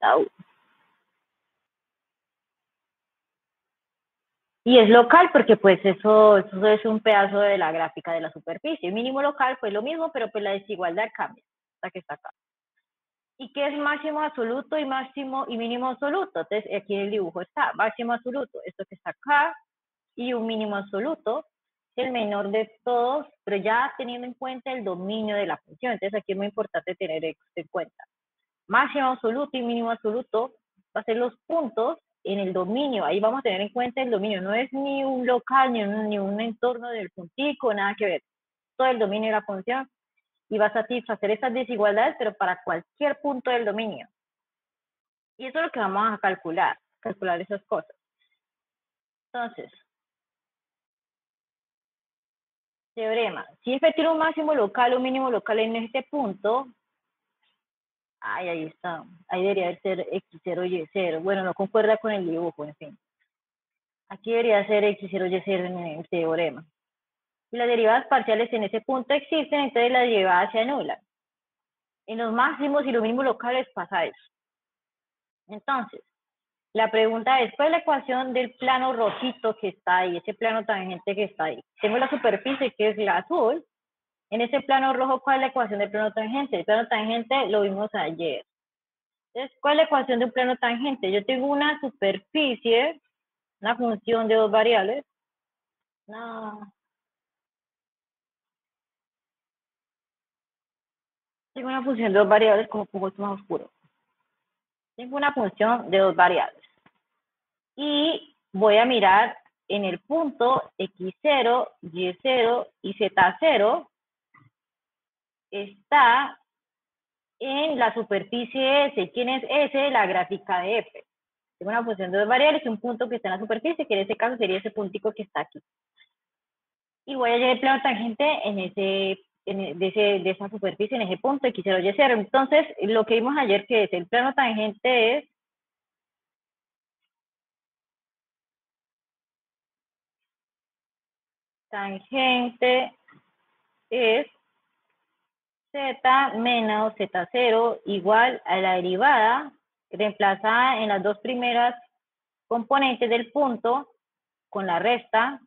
Au. Y es local porque pues eso es un pedazo de la gráfica de la superficie. Mínimo local fue lo mismo, pero pues la desigualdad cambia, la que está acá. ¿Y qué es máximo absoluto y máximo y mínimo absoluto? Entonces aquí en el dibujo está máximo absoluto, esto que está acá, y un mínimo absoluto, el menor de todos, pero ya teniendo en cuenta el dominio de la función. Entonces aquí es muy importante tener esto en cuenta. Máximo absoluto y mínimo absoluto va a ser los puntos en el dominio. Ahí vamos a tener en cuenta el dominio. No es ni un local, ni un entorno del puntico, nada que ver. Todo el dominio de la función. Y va a satisfacer esas desigualdades, pero para cualquier punto del dominio. Y eso es lo que vamos a calcular esas cosas. Entonces, teorema. Si f tiene un máximo local o un mínimo local en este punto, ahí está. Ahí debería ser x0, y0. Bueno, no concuerda con el dibujo, en fin. Aquí debería ser x0, y0 en el teorema. Si las derivadas parciales en ese punto existen, entonces las derivadas se anulan. En los máximos y los mínimos locales pasa eso. Entonces, la pregunta es, ¿cuál es la ecuación del plano rojito que está ahí? Ese plano tangente que está ahí. Tengo la superficie que es la azul. En ese plano rojo, ¿cuál es la ecuación del plano tangente? El plano tangente lo vimos ayer. Entonces, ¿cuál es la ecuación de un plano tangente? Yo tengo una superficie, una función de dos variables. No. Tengo una función de dos variables, como pongo esto más oscuro. Tengo una función de dos variables. Y voy a mirar en el punto x0, y0 y z0 está en la superficie S. ¿Quién es S? La gráfica de F. Tengo una función de dos variables y un punto que está en la superficie, que en este caso sería ese puntico que está aquí. Y voy a hallar el plano tangente de esa superficie, en ese punto x0, y0. Entonces, lo que vimos ayer, que es el plano tangente es tangente es z menos z0 igual a la derivada reemplazada en las dos primeras componentes del punto con la resta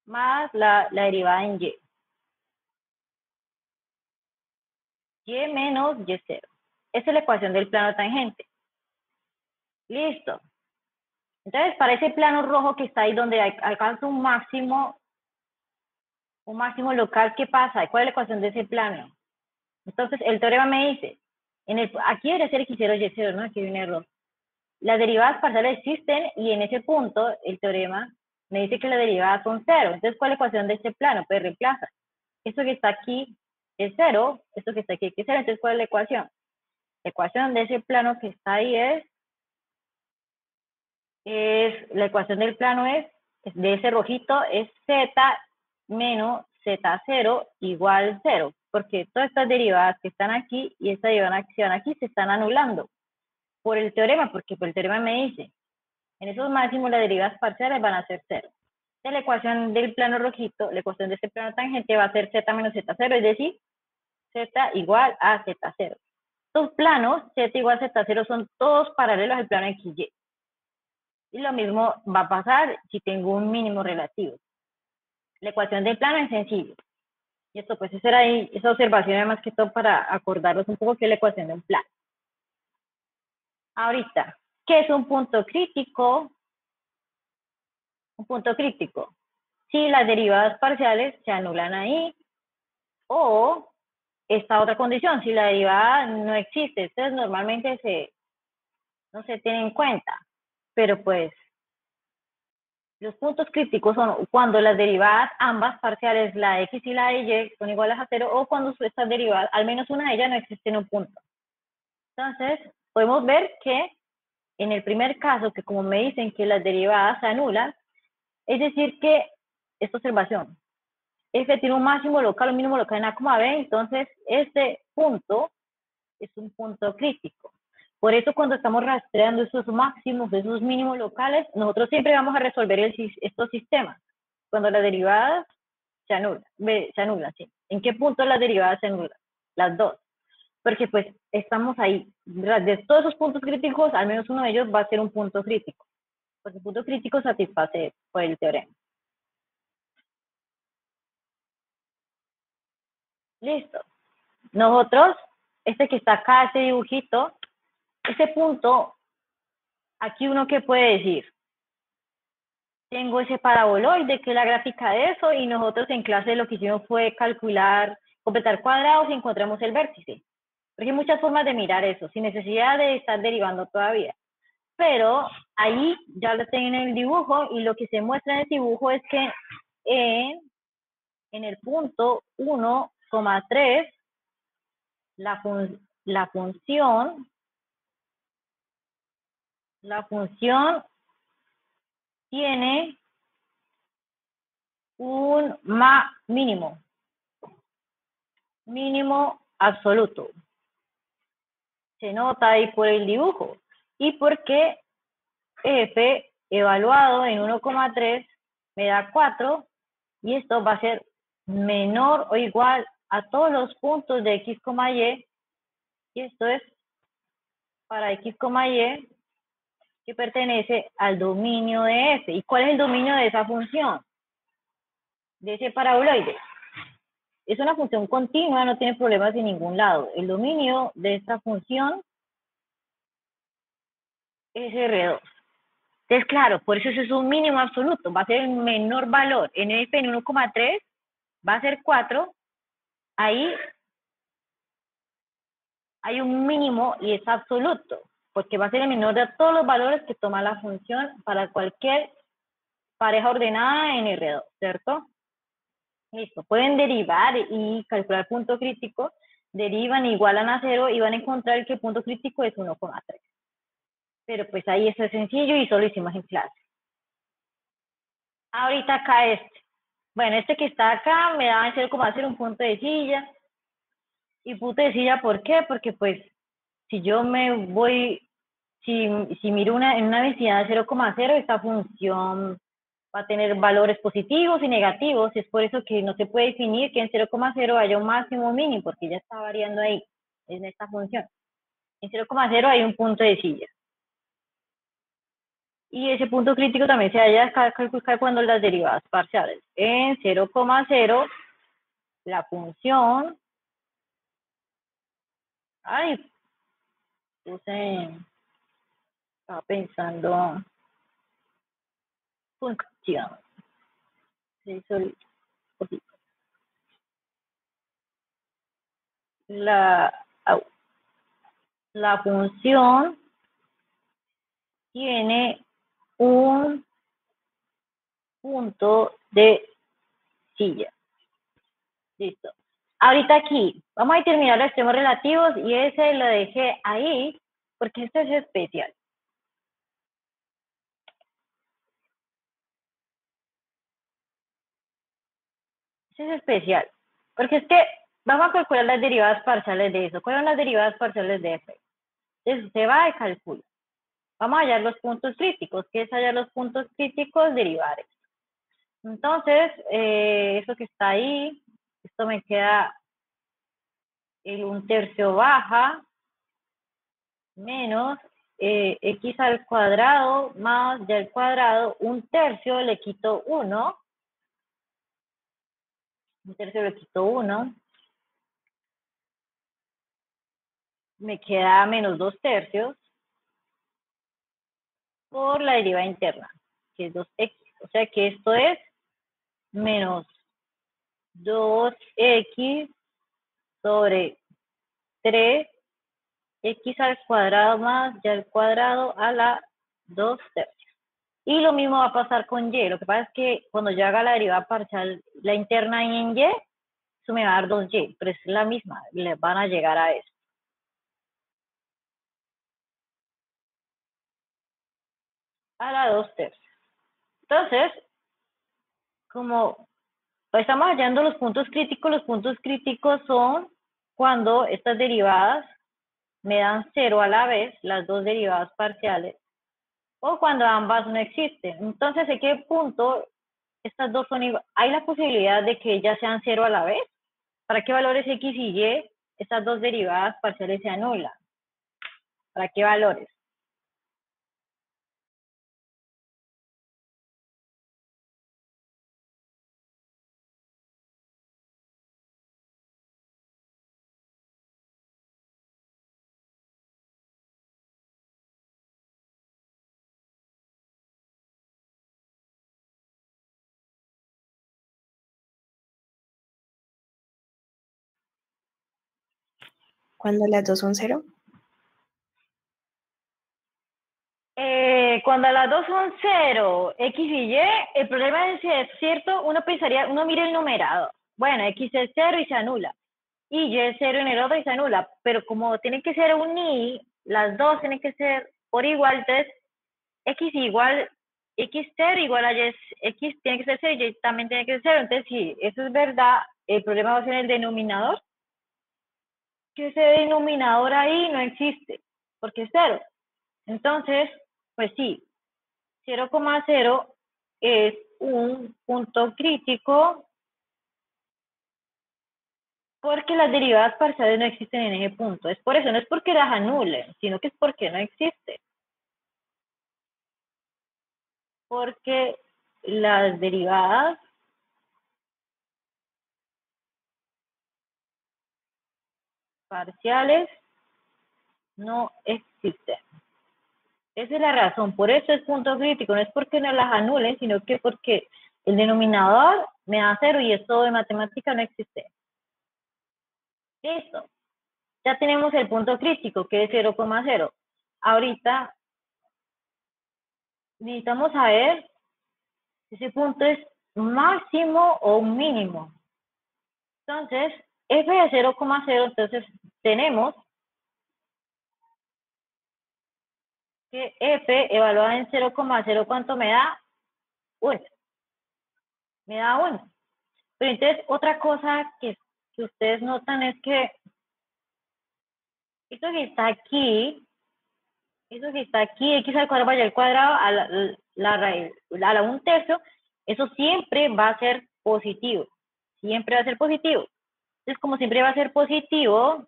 más la derivada en y. Y menos y0. Esa es la ecuación del plano tangente. Listo. Entonces, para ese plano rojo que está ahí donde alcanza un máximo local, ¿qué pasa? ¿Cuál es la ecuación de ese plano? Entonces, el teorema me dice, aquí debería ser x0, y0, ¿no? Aquí hay un error. Las derivadas parciales existen y en ese punto, el teorema me dice que las derivadas son cero. Entonces, ¿cuál es la ecuación de este plano? Pues reemplaza. Esto que está aquí es cero, esto que está aquí es cero. Entonces, ¿cuál es la ecuación? La ecuación de ese plano que está ahí la ecuación del plano de ese rojito es z menos z0 igual 0, porque todas estas derivadas que están aquí y estas derivadas que van aquí se están anulando por el teorema, porque por el teorema me dice, en esos máximos las derivadas parciales van a ser 0. Entonces la ecuación del plano rojito, la ecuación de este plano tangente va a ser z menos z0, es decir, z igual a z0. Estos planos, z igual a z0, son todos paralelos al plano XY. Y lo mismo va a pasar si tengo un mínimo relativo. La ecuación del plano es sencillo. Y esto pues será ahí, esa observación más que todo para acordarnos un poco qué es la ecuación de un plano. Ahorita, ¿qué es un punto crítico? Un punto crítico. Si las derivadas parciales se anulan ahí, o esta otra condición, si la derivada no existe. Entonces normalmente no se tiene en cuenta. Pero pues los puntos críticos son cuando las derivadas, ambas parciales, la x y la y, son iguales a 0, o cuando estas derivadas, al menos una de ellas, no existe en un punto. Entonces, podemos ver que en el primer caso, que como me dicen que las derivadas se anulan, es decir que, esta observación, f tiene un máximo local o mínimo local en A, B, entonces este punto es un punto crítico. Por eso cuando estamos rastreando esos máximos, esos mínimos locales, nosotros siempre vamos a resolver estos sistemas. Cuando las derivadas se anulan, ¿sí? ¿En qué punto las derivadas se anulan? Las dos. porque pues estamos ahí. De todos esos puntos críticos, al menos uno de ellos va a ser un punto crítico, porque el punto crítico satisface por el teorema. Listo. Nosotros, este que está acá, este dibujito, ese punto, aquí uno qué puede decir. Tengo ese paraboloide, que es la gráfica de eso, y nosotros en clase lo que hicimos fue calcular, completar cuadrados y encontramos el vértice. Porque hay muchas formas de mirar eso, sin necesidad de estar derivando todavía. Pero ahí ya lo tienen en el dibujo, y lo que se muestra en el dibujo es que en el punto 1,3 la función tiene un mínimo absoluto. Se nota ahí por el dibujo. Y porque f evaluado en 1,3 me da 4, y esto va a ser menor o igual a todos los puntos de x, y, y esto es para x, y, que pertenece al dominio de f. ¿Y cuál es el dominio de esa función? De ese paraboloide. Es una función continua, no tiene problemas en ningún lado. El dominio de esta función es R2. Entonces, claro, por eso es un mínimo absoluto. Va a ser el menor valor. En f en 1,3 va a ser 4. Ahí hay un mínimo y es absoluto, porque va a ser el menor de todos los valores que toma la función para cualquier pareja ordenada en R2, ¿cierto? Listo, pueden derivar y calcular punto crítico, derivan, igualan a 0 y van a encontrar que el punto crítico es 1,3. Pero pues ahí eso es sencillo y solo hicimos en clase. Ahorita acá este. Bueno, este que está acá me da 0,0 un punto de silla. Y punto de silla, ¿por qué? Porque pues si yo me voy, si miro en una densidad de 0,0, esta función va a tener valores positivos y negativos, y es por eso que no se puede definir que en 0,0 haya un máximo o mínimo, porque ya está variando ahí, en esta función. En 0,0 hay un punto de silla. Y ese punto crítico también se halla calcular cuando las derivadas parciales. En 0,0, la función, estaba pensando, función, la función tiene un punto de silla. Listo. Ahorita aquí, vamos a determinar los extremos relativos, y ese lo dejé ahí porque este es especial. Este es especial, porque es que vamos a calcular las derivadas parciales de eso. ¿Cuáles son las derivadas parciales de f? Entonces se va y calcula. Vamos a hallar los puntos críticos. ¿Qué es hallar los puntos críticos? Derivar. Entonces, eso que está ahí, esto me queda el 1/3 baja menos x al cuadrado más y al cuadrado, 1/3 le quito 1, 1/3 le quito 1, me queda menos 2/3 por la derivada interna, que es 2x, o sea que esto es menos 2x sobre 3 x al cuadrado más y al cuadrado a la 2/3. Y lo mismo va a pasar con y. Lo que pasa es que cuando yo haga la derivada parcial, la interna en y, eso me va a dar 2y, pero es la misma, le van a llegar a eso. A la 2/3. Entonces, como estamos hallando los puntos críticos son cuando estas derivadas me dan 0 a la vez, las dos derivadas parciales, o cuando ambas no existen. Entonces, ¿en qué punto estas dos son iguales? Hay la posibilidad de que ellas sean 0 a la vez. ¿Para qué valores x y y estas dos derivadas parciales se anulan. ¿Para qué valores? Cuando las dos son cero. Cuando las dos son 0, X y Y, el problema es si es cierto, uno pensaría, uno mira el numerado. Bueno, X es 0 y se anula. Y Y es 0 en el otro y se anula. Pero como tienen que ser un Y, las dos tienen que ser por igual, entonces X igual, X 0 igual a Y, X tiene que ser 0 y Y también tiene que ser 0. Entonces, si eso es verdad, el problema va a ser el denominador. Que ese denominador ahí no existe, porque es 0. Entonces, pues sí, 0,0 es un punto crítico porque las derivadas parciales no existen en ese punto. Es por eso, no es porque las anulen, sino que es porque no existen. Porque las derivadas parciales no existen. Esa es la razón, por eso es punto crítico, no es porque no las anulen, sino que porque el denominador me da 0 y esto de matemática no existe. Listo. Ya tenemos el punto crítico, que es 0,0. Ahorita necesitamos saber si ese punto es máximo o mínimo. Entonces, f de 0,0, entonces tenemos que f evaluada en 0,0, ¿cuánto me da? 1. Me da 1. Pero entonces, otra cosa que ustedes notan es que esto que está aquí, x al cuadrado vaya al cuadrado a la raíz, a la 1/3, eso siempre va a ser positivo. Siempre va a ser positivo. Entonces, como siempre va a ser positivo,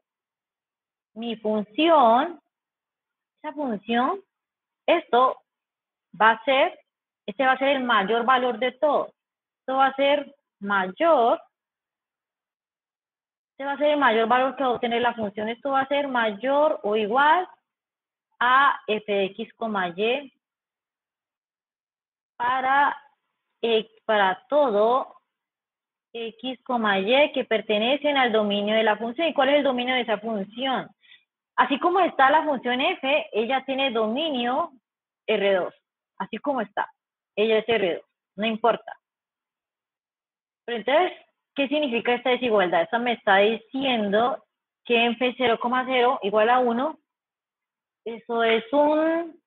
mi función, esa función, esto va a ser, este va a ser el mayor valor de todo. Esto va a ser mayor, este va a ser el mayor valor que va a obtener la función. Esto va a ser mayor o igual a f de x, y para todo x, y que pertenecen al dominio de la función. ¿Y cuál es el dominio de esa función? Así como está la función f, ella tiene dominio R2. Así como está. Ella es R2. No importa. Pero entonces, ¿qué significa esta desigualdad? Esta me está diciendo que en f 0,0 igual a 1, eso es un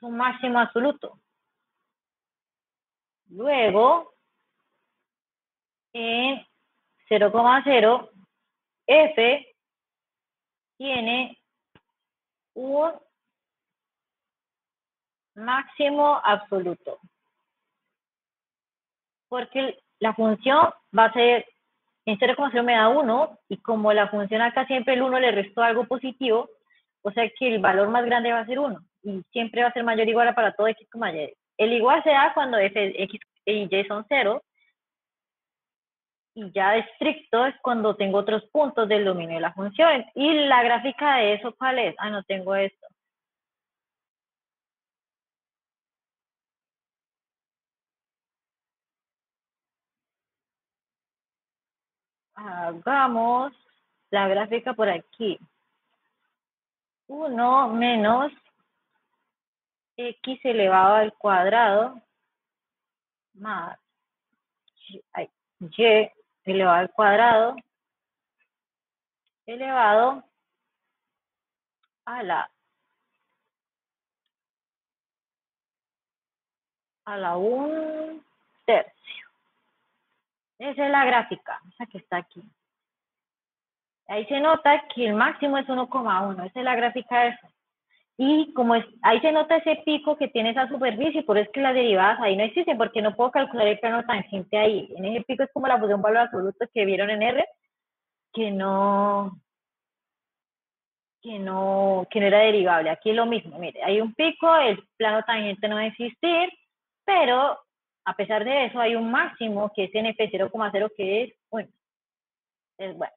máximo absoluto. Luego, en 0,0, f tiene un máximo absoluto. Porque la función va a ser, en 0,0 me da 1, y como la función acá siempre el 1 le restó algo positivo, o sea que el valor más grande va a ser 1, y siempre va a ser mayor o igual a para todo x, y. El igual se da cuando f, x y y son 0, y ya estricto es cuando tengo otros puntos del dominio de la función. ¿Y la gráfica de eso cuál es? Ah, no tengo esto. Hagamos la gráfica por aquí. 1 menos x elevado al cuadrado más y elevado al cuadrado elevado a la 1/3. Esa es la gráfica, esa que está aquí. Ahí se nota que el máximo es 1,1. Esa es la gráfica de eso. Y como es, ahí se nota ese pico que tiene esa superficie, por eso es que las derivadas ahí no existen, porque no puedo calcular el plano tangente ahí. En ese pico es como la función valor absoluto que vieron en R, que no era derivable. Aquí es lo mismo, mire, hay un pico, el plano tangente no va a existir, pero a pesar de eso hay un máximo que es NP 0,0 que es, bueno, es bueno.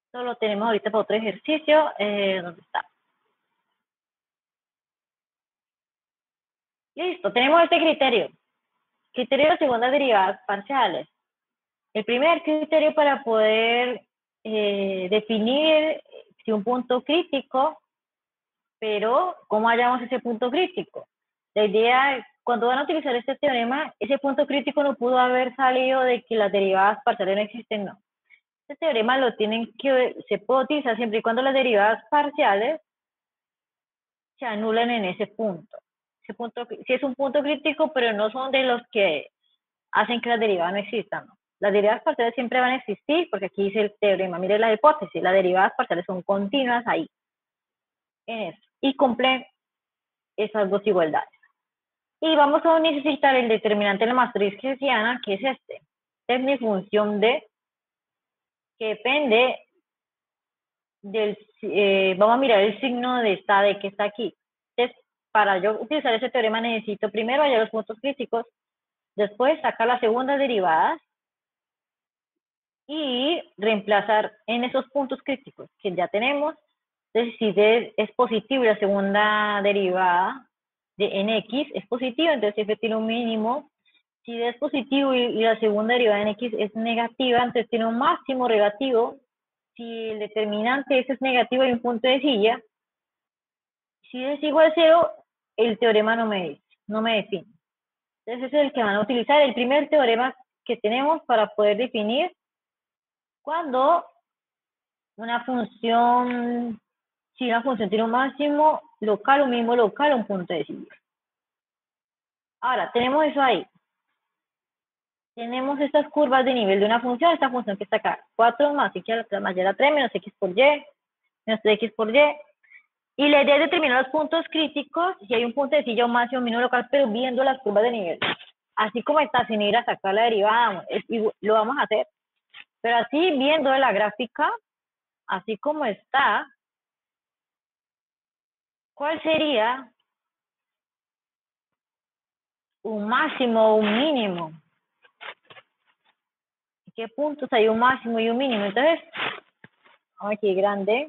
Esto lo tenemos ahorita para otro ejercicio. ¿Dónde está? Listo, tenemos este criterio. Criterio de segundas derivadas parciales. El primer criterio para poder definir si un punto crítico, pero ¿cómo hallamos ese punto crítico? La idea, cuando van a utilizar este teorema, ese punto crítico no pudo haber salido de que las derivadas parciales no existen, no. Este teorema lo tienen que, se puede utilizar siempre y cuando las derivadas parciales se anulan en ese punto. Ese punto, si es un punto crítico, pero no son de los que hacen que las derivadas no existan, ¿no? Las derivadas parciales siempre van a existir, porque aquí dice el teorema, mire la hipótesis, las derivadas parciales son continuas ahí, en eso, y cumplen esas dos igualdades. Y vamos a necesitar el determinante de la matriz hessiana, que es este. Esta es mi función de, que depende del, vamos a mirar el signo de esta D que está aquí. Entonces, para yo utilizar ese teorema necesito primero hallar los puntos críticos, después sacar las segundas derivadas y reemplazar en esos puntos críticos que ya tenemos. Entonces, si D es positivo y la segunda derivada de nx es positiva, entonces f tiene un mínimo. Si D es positivo y la segunda derivada de nx es negativa, entonces tiene un máximo negativo. Si el determinante es negativo, hay un punto de silla. Si es igual a 0, el teorema no me define. Entonces ese es el que van a utilizar, el primer teorema que tenemos para poder definir cuando una función, si una función tiene un máximo local, un mínimo local, un punto de silla. Ahora, tenemos eso ahí. Tenemos estas curvas de nivel de una función, esta función que está acá, 4 más x a la mayor a 3 menos x por y, menos 3x por y. Y la idea es determinar los puntos críticos, si hay un punto de silla o máximo o mínimo local, pero viendo las curvas de nivel. Así como está, sin ir a sacar la derivada, lo vamos a hacer. Pero así, viendo la gráfica, así como está, ¿cuál sería un máximo o un mínimo? ¿Qué puntos hay un máximo y un mínimo? Entonces, vamos aquí grande.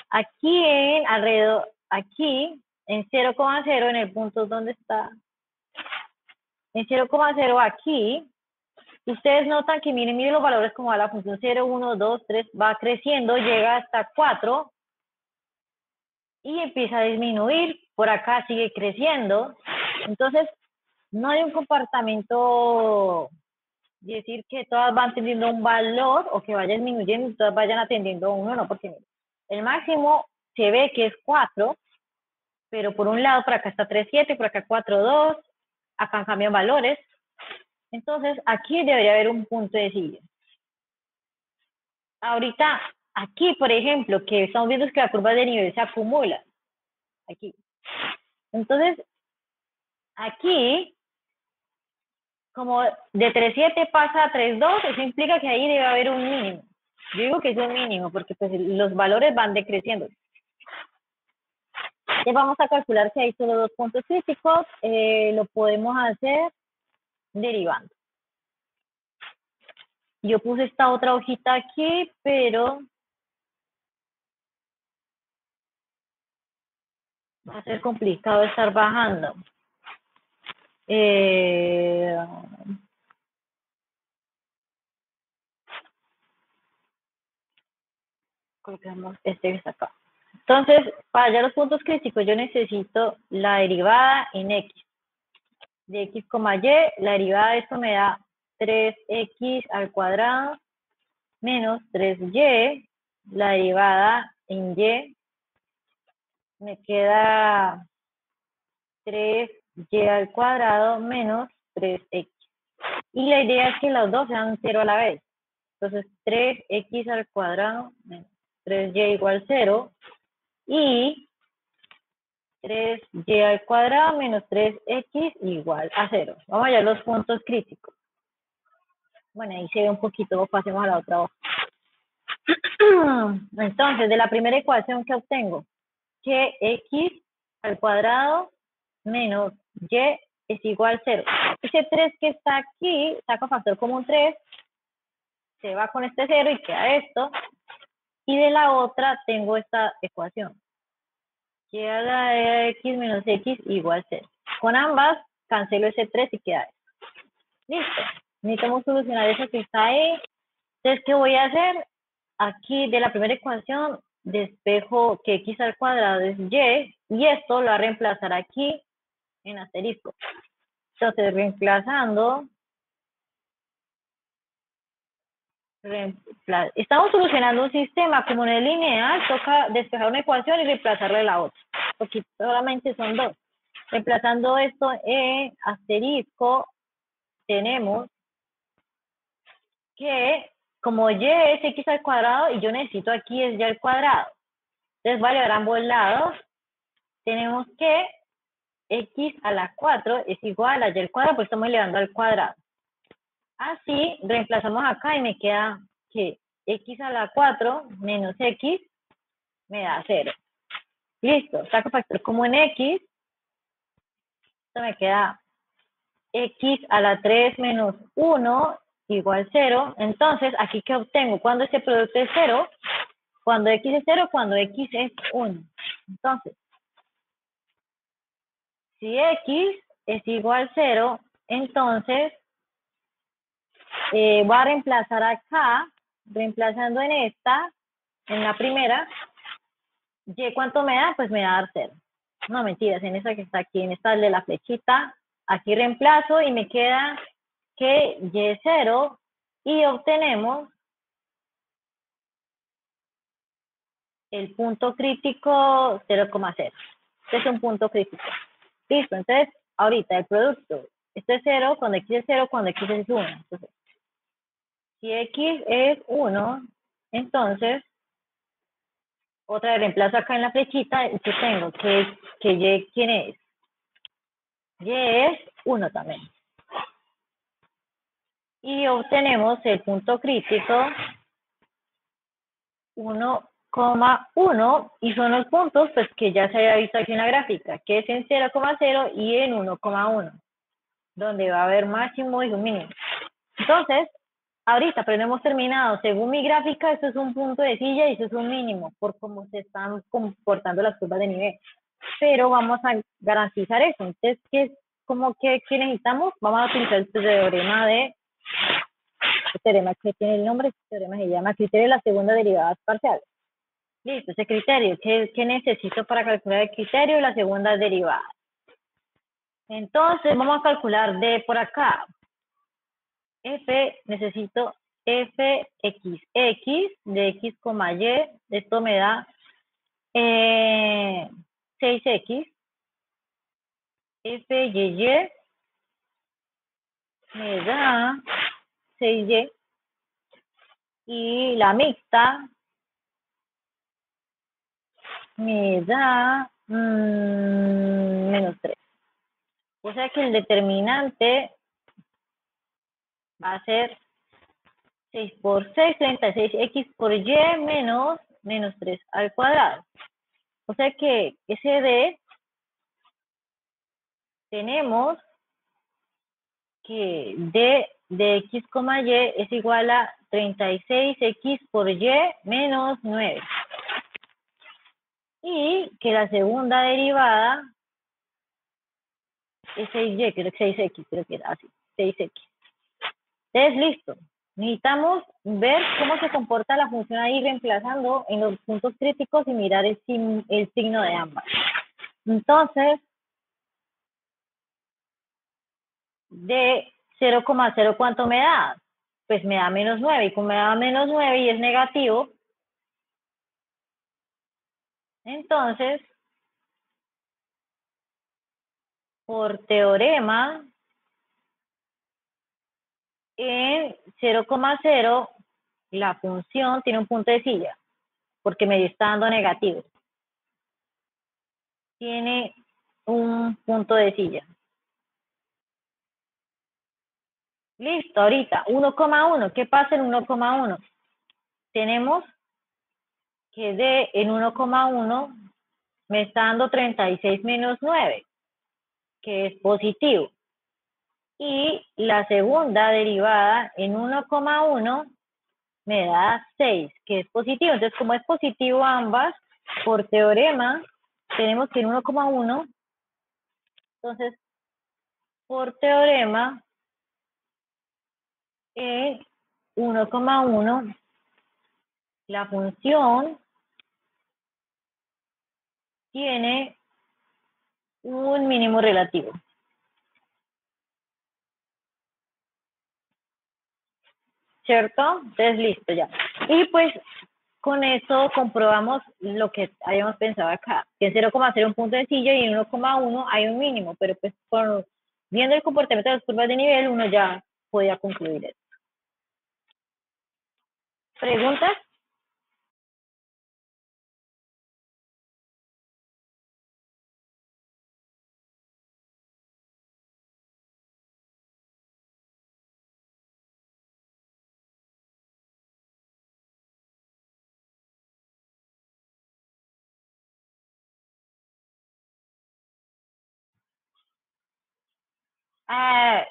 Aquí en alrededor, aquí en 0,0, en el punto donde está, en 0,0 aquí, ustedes notan que miren los valores como va la función 0, 1, 2, 3, va creciendo, llega hasta 4 y empieza a disminuir, por acá sigue creciendo. Entonces, no hay un comportamiento de decir que todas van teniendo un valor o que vayan disminuyendo y todas vayan atendiendo a uno, no, porque el máximo se ve que es 4, pero por un lado, por acá está 3,7, por acá 4,2, acá cambian valores. Entonces, aquí debería haber un punto de silla. Ahorita, aquí, por ejemplo, que estamos viendo es que la curva de nivel se acumula. Aquí. Entonces, aquí, como de 3,7 pasa a 3,2, eso implica que ahí debe haber un mínimo. Yo digo que es un mínimo, porque pues, los valores van decreciendo. Ya vamos a calcular si hay solo dos puntos críticos. Lo podemos hacer derivando. Yo puse esta otra hojita aquí, pero va a ser complicado estar bajando. Colocamos este que está acá. Entonces, para hallar los puntos críticos, yo necesito la derivada en x. De x, y, la derivada de esto me da 3x al cuadrado menos 3y. La derivada en y me queda 3y al cuadrado menos 3x. Y la idea es que los dos sean 0 a la vez. Entonces, 3x al cuadrado menos 3y igual 0. Y 3y al cuadrado menos 3x igual a 0. Vamos a hallar los puntos críticos. Bueno, ahí se ve un poquito, pasemos a la otra hoja. Entonces, de la primera ecuación que obtengo, que x al cuadrado menos y es igual a 0. Ese 3 que está aquí, saco factor común 3, se va con este 0 y queda esto. Y de la otra tengo esta ecuación. Y a la de x menos x igual 0. Con ambas cancelo ese 3 y queda esto. Listo. Necesitamos solucionar eso que está ahí. Entonces, ¿qué voy a hacer? Aquí de la primera ecuación despejo que x al cuadrado es y esto lo va a reemplazar aquí en asterisco. Entonces, reemplazando, estamos solucionando un sistema como en el lineal, toca despejar una ecuación y reemplazarle la otra, porque solamente son dos. Reemplazando esto en asterisco, tenemos que como y es x al cuadrado y yo necesito aquí es y al cuadrado. Entonces va a llevar a ambos lados. Tenemos que x a la 4 es igual a y al cuadrado, pues estamos elevando al cuadrado. Así, reemplazamos acá y me queda que x a la 4 menos x me da 0. Listo, saco factor común x. Esto me queda x a la 3 menos 1 igual 0. Entonces, aquí que obtengo cuando este producto es 0, cuando x es 0, cuando x es 1. Entonces, si x es igual a 0, entonces voy a reemplazar acá, reemplazando en esta, en la primera, y ¿cuánto me da? Pues me va a dar 0. No, mentiras, en esta que está aquí, en esta de la flechita, aquí reemplazo y me queda que y es 0 y obtenemos el punto crítico 0,0. Este es un punto crítico. Listo, entonces, ahorita el producto, este es 0, cuando x es 0, cuando x es 1. Entonces, si x es 1, entonces, otra vez reemplazo acá en la flechita y que tengo que y, ¿quién es? Y es 1 también. Y obtenemos el punto crítico 1,1 y son los puntos pues que ya se había visto aquí en la gráfica, que es en 0,0 y en 1,1, donde va a haber máximo y un mínimo. Entonces, ahorita, pero no hemos terminado. Según mi gráfica, esto es un punto de silla y esto es un mínimo, por cómo se están comportando las curvas de nivel. Pero vamos a garantizar eso. Entonces, ¿qué necesitamos? Vamos a utilizar este teorema teorema que tiene el nombre, este teorema se llama criterio de las segundas derivadas parciales. Listo, ese criterio. ¿Qué necesito para calcular el criterio de las segundas derivadas? Entonces, vamos a calcular de por acá. Necesito fx de x, y, esto me da 6x, fy me da 6y, y la mixta me da menos 3. O sea que el determinante va a ser 6 por 6, 36x por y menos 3 al cuadrado. O sea que ese d tenemos que d de x, y es igual a 36x por y menos 9. Y que la segunda derivada es 6y, creo que 6x, creo que era así, 6x. Entonces, listo. Necesitamos ver cómo se comporta la función ahí reemplazando en los puntos críticos y mirar el signo de ambas. Entonces, de 0,0, ¿cuánto me da? Pues me da menos 9. Y como me da menos 9 y es negativo, entonces, por teorema, en 0,0 la función tiene un punto de silla, porque me está dando negativo. Tiene un punto de silla. Listo, ahorita, 1,1. ¿Qué pasa en 1,1? Tenemos que en 1,1 me está dando 36 menos 9, que es positivo. Y la segunda derivada en 1,1 me da 6, que es positivo. Entonces, como es positivo ambas, por teorema, tenemos que en 1,1, entonces, por teorema, en 1,1, la función tiene un mínimo relativo. ¿Cierto? Entonces, listo ya. Y pues, con eso comprobamos lo que habíamos pensado acá, que en 0,0 un punto sencillo y en 1,1 hay un mínimo, pero pues viendo el comportamiento de las curvas de nivel, uno ya podía concluir eso. ¿Preguntas?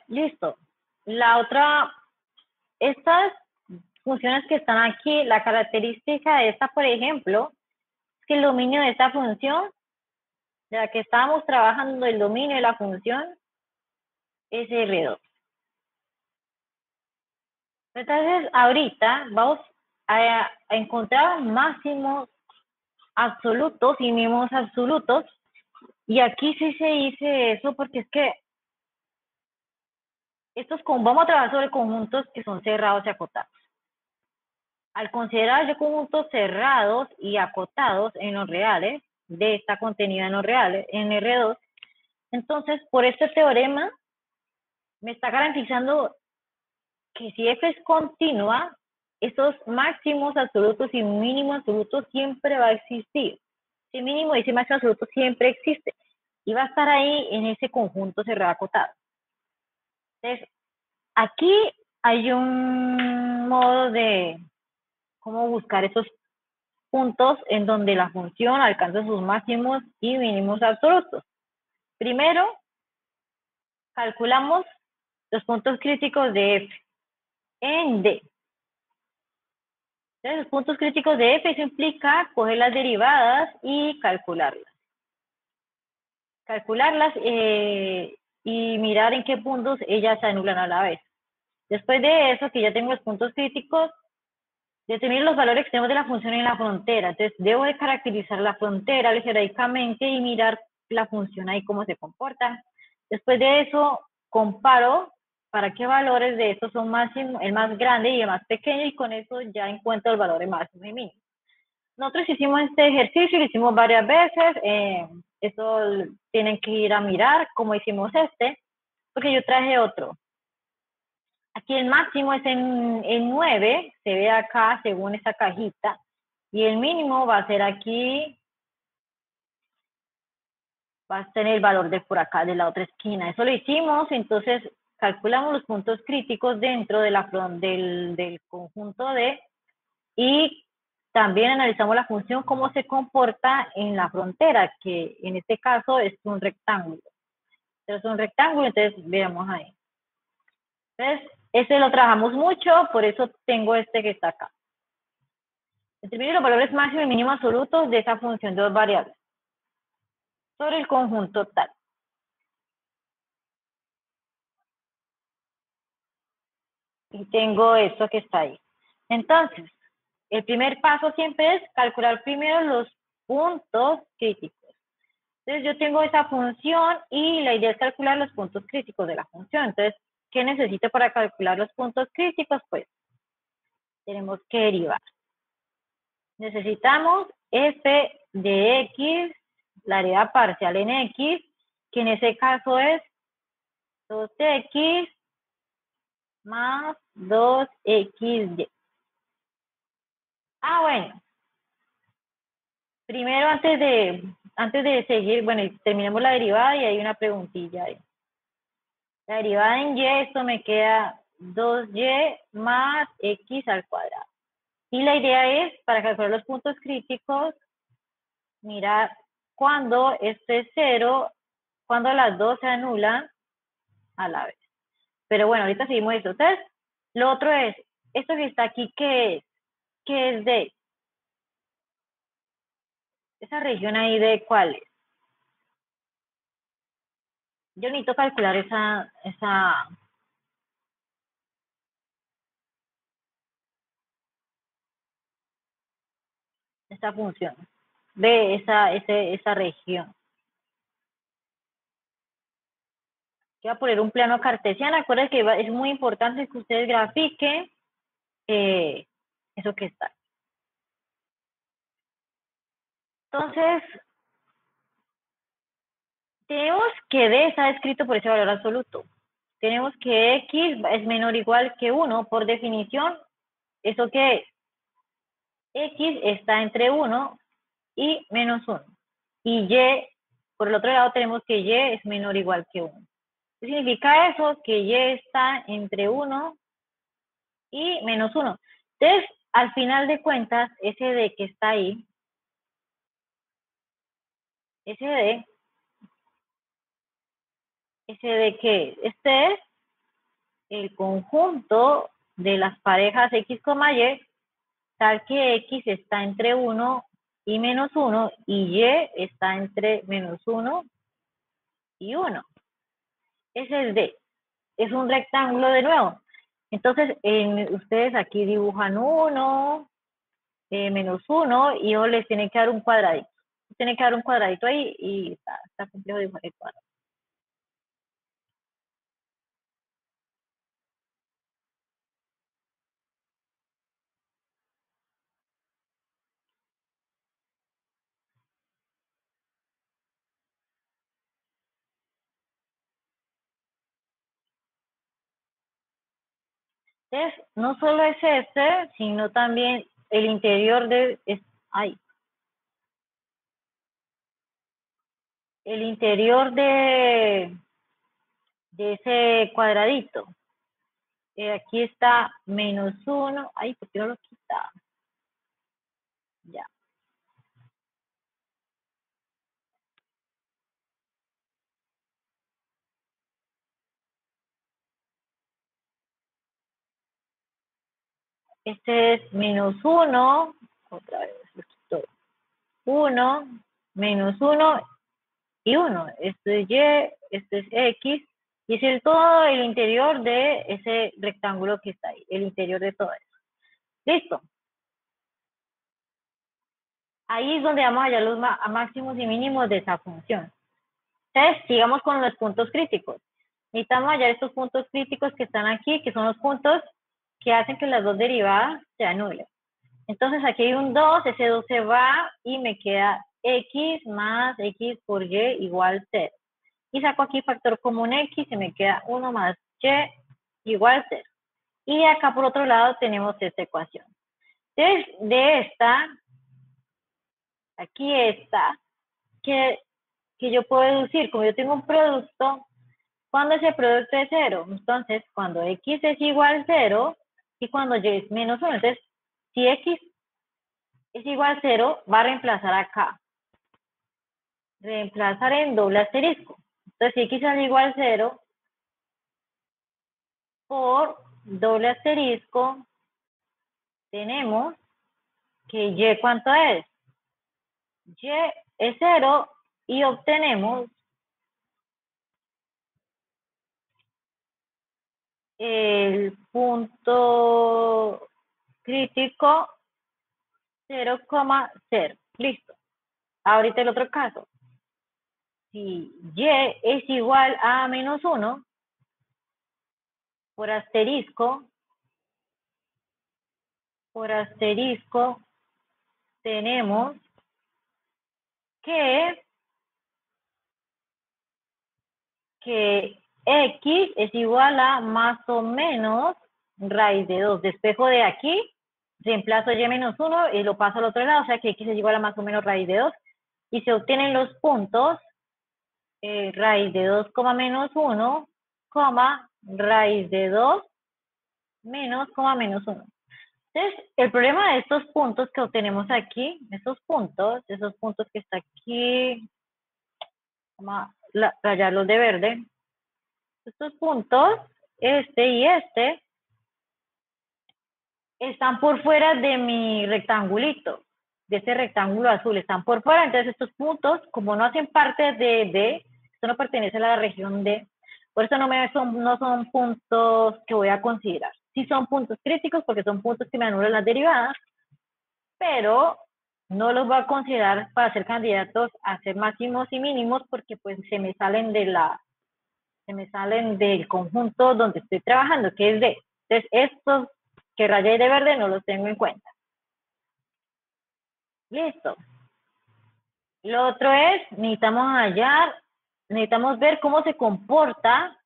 Listo. La otra, estas funciones que están aquí, la característica de esta, por ejemplo, es que el dominio de esta función, de la que estábamos trabajando, el dominio de la función, es R2. Entonces, ahorita vamos a encontrar máximos absolutos y mínimos absolutos. Y aquí sí se dice eso porque es que vamos a trabajar sobre conjuntos que son cerrados y acotados. Al considerar yo conjuntos cerrados y acotados en los reales, de esta contenida en los reales, en R2, entonces por este teorema me está garantizando que si f es continua, esos máximos absolutos y mínimos absolutos siempre va a existir. Ese mínimo y ese máximo absoluto siempre existe y va a estar ahí en ese conjunto cerrado acotado. Entonces, aquí hay un modo de cómo buscar esos puntos en donde la función alcanza sus máximos y mínimos absolutos. Primero, calculamos los puntos críticos de f en D. Entonces, los puntos críticos de f, eso implica coger las derivadas y calcularlas. Calcularlas y mirar en qué puntos ellas se anulan a la vez. Después de eso, que ya tengo los puntos críticos, determinar los valores que tenemos de la función en la frontera. Entonces, debo de caracterizar la frontera algebraicamente y mirar la función ahí cómo se comporta. Después de eso, comparo para qué valores de estos son máximo, el más grande y el más pequeño, y con eso ya encuentro el valor máximo y mínimo. Nosotros hicimos este ejercicio, lo hicimos varias veces, eso tienen que ir a mirar cómo hicimos este, porque yo traje otro. Aquí el máximo es en 9, se ve acá según esta cajita, y el mínimo va a ser aquí, va a tener el valor de por acá, de la otra esquina. Eso lo hicimos, entonces calculamos los puntos críticos dentro de del conjunto D y también analizamos la función, cómo se comporta en la frontera, que en este caso es un rectángulo. Es un rectángulo, entonces veamos ahí. Entonces, este lo trabajamos mucho, por eso tengo este que está acá. Determine los valores máximos y mínimos absolutos de esa función de dos variables sobre el conjunto tal. Y tengo esto que está ahí. Entonces, el primer paso siempre es calcular primero los puntos críticos. Entonces, yo tengo esa función y la idea es calcular los puntos críticos de la función. Entonces, ¿qué necesito para calcular los puntos críticos? Pues, tenemos que derivar. Necesitamos f de x, la derivada parcial en x, que en ese caso es 2x más 2xy. Bueno. Primero, antes de seguir, bueno, terminemos la derivada y hay una preguntilla ahí. La derivada en y, esto me queda 2y más x al cuadrado. Y la idea es, para calcular los puntos críticos, mirar cuando este es 0, cuando las dos se anulan a la vez. Pero bueno, ahorita seguimos esto. Entonces, lo otro es, esto que está aquí, ¿qué es? ¿Qué es de? Esa región ahí de cuál es. Yo necesito calcular esta función de esa región. Voy a poner un plano cartesiano. Acuérdense que es muy importante que ustedes grafiquen eso que está. Entonces, tenemos que D está escrito por ese valor absoluto. Tenemos que X es menor o igual que 1. Por definición, ¿eso qué es? X está entre 1 y menos 1. Y Y, por el otro lado, tenemos que Y es menor o igual que 1. ¿Qué significa eso? Que Y está entre 1 y menos 1. Entonces, al final de cuentas, ese D que está ahí, ese D ¿qué es? Este es el conjunto de las parejas X, Y, tal que X está entre 1 y menos 1 y Y está entre menos 1 y 1. Ese es D. Es un rectángulo de nuevo. Entonces, ustedes aquí dibujan 1, menos 1 y yo les tiene que dar un cuadradito. Tiene que dar un cuadradito ahí y está complejo dibujar el cuadrado. Entonces, no solo es este, sino también el interior el interior de ese cuadradito. Aquí está menos 1. Ay, ¿por qué no lo quita? Ya. Este es menos 1. Otra vez, lo quito. 1, menos 1 y 1. Este es Y, este es X. Y es todo el interior de ese rectángulo que está ahí. El interior de todo eso. Listo. Ahí es donde vamos a hallar los máximos y mínimos de esa función. Entonces, sigamos con los puntos críticos. Necesitamos hallar estos puntos críticos que están aquí, que son los puntos que hacen que las dos derivadas se anulen. Entonces, aquí hay un 2, ese 2 se va y me queda X más X por Y igual 0. Y saco aquí factor común X y me queda 1 más Y igual 0. Y acá por otro lado tenemos esta ecuación. Entonces, de esta, aquí esta, que yo puedo deducir, como yo tengo un producto, cuando ese producto es 0, entonces cuando X es igual a 0 y cuando Y es menos 1, entonces si X es igual a 0, va a reemplazar acá. Reemplazar en doble asterisco. Entonces si X es igual a 0, por doble asterisco, tenemos que Y, ¿cuánto es? Y es 0 y obtenemos el punto crítico 0,0. Listo. Ahorita el otro caso. Si Y es igual a menos 1, por asterisco, tenemos que X es igual a más o menos raíz de 2. Despejo de aquí, reemplazo Y menos 1 y lo paso al otro lado, o sea que X es igual a más o menos raíz de 2. Y se obtienen los puntos raíz de 2, menos 1, raíz de 2 menos, coma menos 1. Entonces, el problema de estos puntos que obtenemos aquí, esos puntos que está aquí, vamos a rayarlos de verde. Estos puntos, este y este, están por fuera de mi rectangulito, de este rectángulo azul, están por fuera. Entonces, estos puntos, como no hacen parte de D, esto no pertenece a la región D, por eso no son puntos que voy a considerar. Sí son puntos críticos porque son puntos que me anulan las derivadas, pero no los voy a considerar para ser candidatos a ser máximos y mínimos porque pues se me salen del conjunto donde estoy trabajando, que es D. Entonces, estos que rayé de verde no los tengo en cuenta. Listo. Lo otro es, necesitamos ver cómo se comporta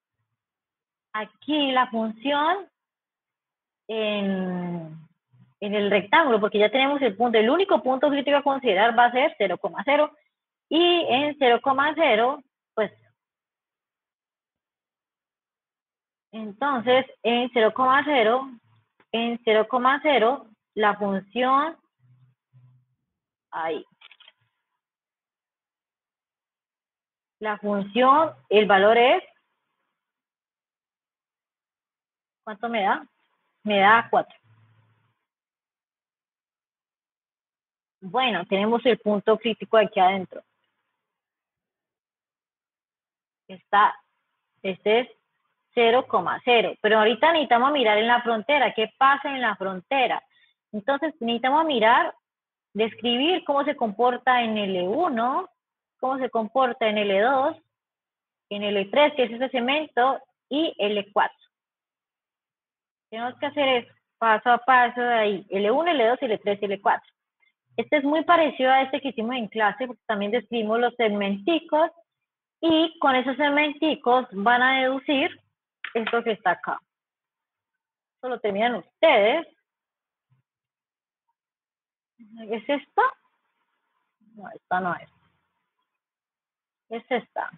aquí la función en el rectángulo, porque ya tenemos el punto, el único punto crítico a considerar va a ser 0,0, y en 0,0, pues, entonces, en 0,0, la función, ahí, la función, el valor es, ¿cuánto me da? Me da 4. Bueno, tenemos el punto crítico aquí adentro. Este es 0,0. Pero ahorita necesitamos mirar en la frontera. ¿Qué pasa en la frontera? Entonces necesitamos mirar, describir cómo se comporta en L1, cómo se comporta en L2, en L3, que es ese segmento, y L4. Tenemos que hacer eso, paso a paso de ahí. L1, L2, L3, L4. Este es muy parecido a este que hicimos en clase, porque también describimos los segmenticos, y con esos segmenticos van a deducir esto que está acá. Esto lo terminan ustedes. ¿Es esta? No, esta no es. Es esta.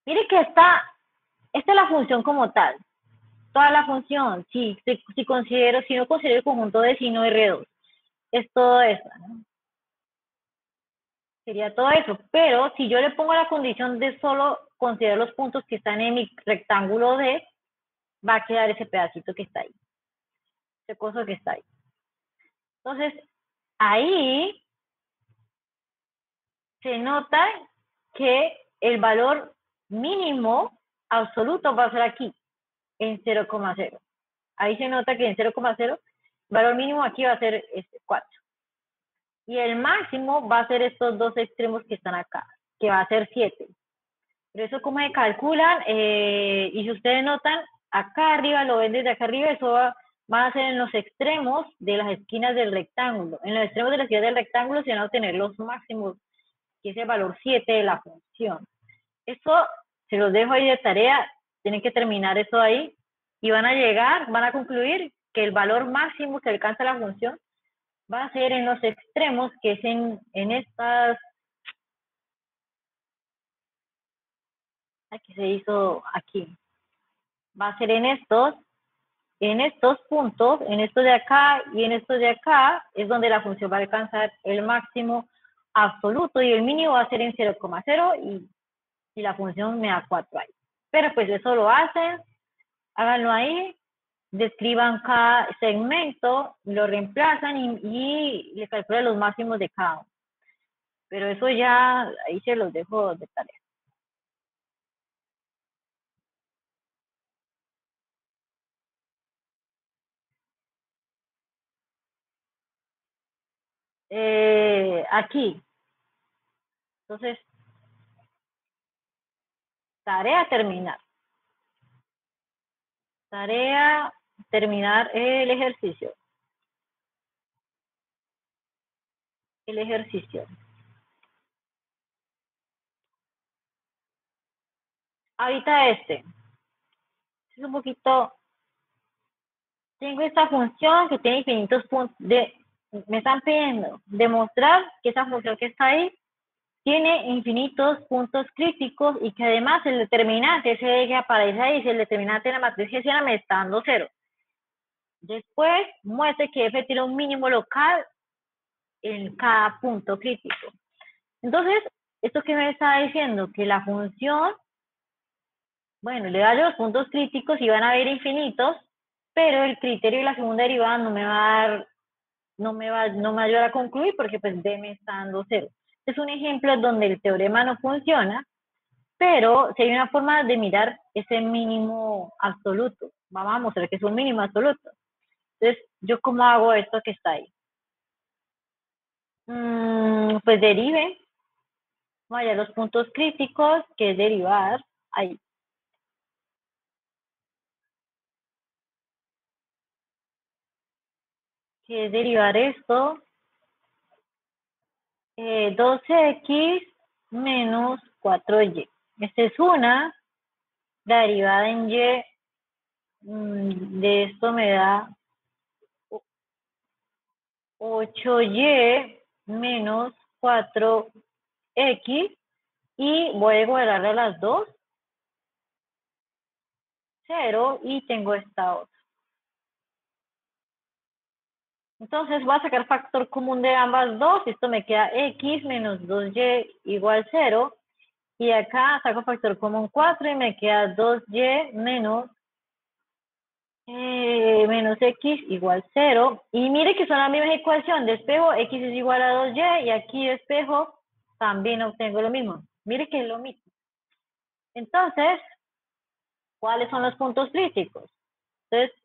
Mire que esta es la función como tal. Toda la función, si no considero el conjunto de sino R2, es todo eso, ¿no? Sería todo eso. Pero si yo le pongo la condición de solo considerar los puntos que están en mi rectángulo D, va a quedar ese pedacito que está ahí. Ese coso que está ahí. Entonces, ahí se nota que el valor mínimo absoluto va a ser aquí, en 0,0. Ahí se nota que en 0,0, el valor mínimo aquí va a ser 4. Y el máximo va a ser estos dos extremos que están acá, que va a ser 7. Pero eso como se calculan, y si ustedes notan, acá arriba, lo ven desde acá arriba, eso va a ser en los extremos de las esquinas del rectángulo. En los extremos de las esquinas del rectángulo se van a obtener los máximos, que es el valor 7 de la función. Eso se los dejo ahí de tarea, tienen que terminar eso ahí, y van a concluir que el valor máximo que alcanza la función va a ser en los extremos, que es en estas, aquí se hizo aquí, va a ser en estos puntos, en estos de acá y en estos de acá, es donde la función va a alcanzar el máximo absoluto, y el mínimo va a ser en 0,0, y la función me da 4 ahí. Pero pues eso lo hacen, háganlo ahí, describan cada segmento, lo reemplazan y le calculan los máximos de cada uno. Pero eso ya, ahí se los dejo de tarea. Aquí. Entonces, tarea terminar. Tarea terminar el ejercicio. El ejercicio. Ahorita es un poquito, tengo esta función que tiene infinitos puntos, me están pidiendo demostrar que esa función que está ahí tiene infinitos puntos críticos y que además el determinante, ese que aparece ahí, si el determinante de la matriz hessiana me está dando 0. Después muestre que f tiene un mínimo local en cada punto crítico. Entonces, ¿esto qué me está diciendo? Que la función, bueno, le da los puntos críticos y van a haber infinitos, pero el criterio de la segunda derivada no me va a dar, no me va a ayudar a concluir porque pues d me está dando 0. Es un ejemplo donde el teorema no funciona, pero si hay una forma de mirar ese mínimo absoluto, vamos a mostrar que es un mínimo absoluto. Entonces, ¿yo cómo hago esto que está ahí? Pues derive, vaya los puntos críticos, que es derivar, ahí. Que es derivar esto, 2x menos 4y. Esta es una, la derivada en y, de esto me da 8y menos 4x, y voy a igualarle a las dos, 0, y tengo esta otra. Entonces voy a sacar factor común de ambas dos, esto me queda x menos 2y igual 0, y acá saco factor común 4 y me queda 2y menos x igual 0, y mire que son la misma ecuación, despejo x es igual a 2y, y aquí despejo también obtengo lo mismo, mire que es lo mismo. Entonces, ¿cuáles son los puntos críticos? Entonces,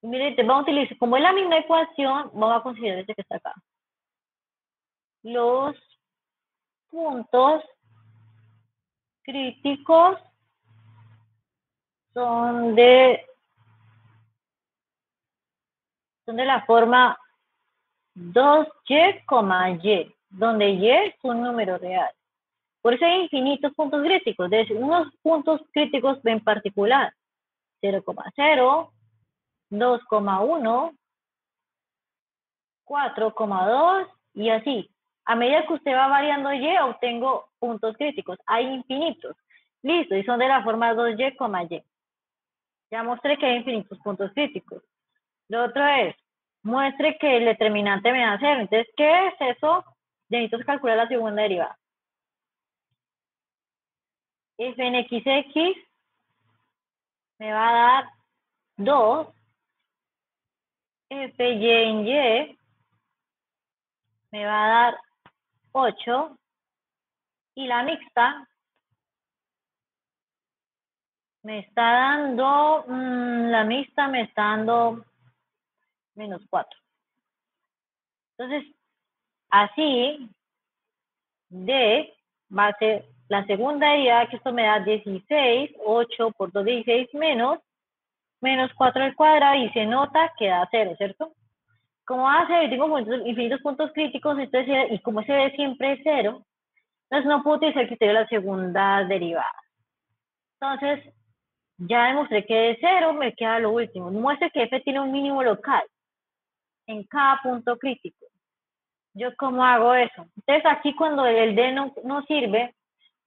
mire, vamos a utilizar, como es la misma ecuación, vamos a considerar este que está acá. Los puntos críticos son de la forma 2y, donde y es un número real. Por eso hay infinitos puntos críticos, de unos puntos críticos en particular, 0,0, 2,1, 4,2 y así. A medida que usted va variando y, obtengo puntos críticos. Hay infinitos. Listo, y son de la forma 2y, y. Ya mostré que hay infinitos puntos críticos. Lo otro es, muestre que el determinante me da 0. Entonces, ¿qué es eso? Necesito calcular la segunda derivada. F en xx me va a dar 2. F y en y me va a dar 8. Y la mixta me está dando, la mixta me está dando menos 4. Entonces, así, D va a ser la segunda derivada, que esto me da 16, 8 por 2, 16, menos 4 al cuadrado, y se nota que da 0, ¿cierto? Como hace, tengo infinitos puntos críticos, entonces, y como ese D siempre es 0, entonces no puedo utilizar el criterio de la segunda derivada. Entonces, ya demostré que de 0 me queda lo último. Muestre que f tiene un mínimo local en cada punto crítico. ¿Yo cómo hago eso? Entonces, aquí cuando el D no sirve,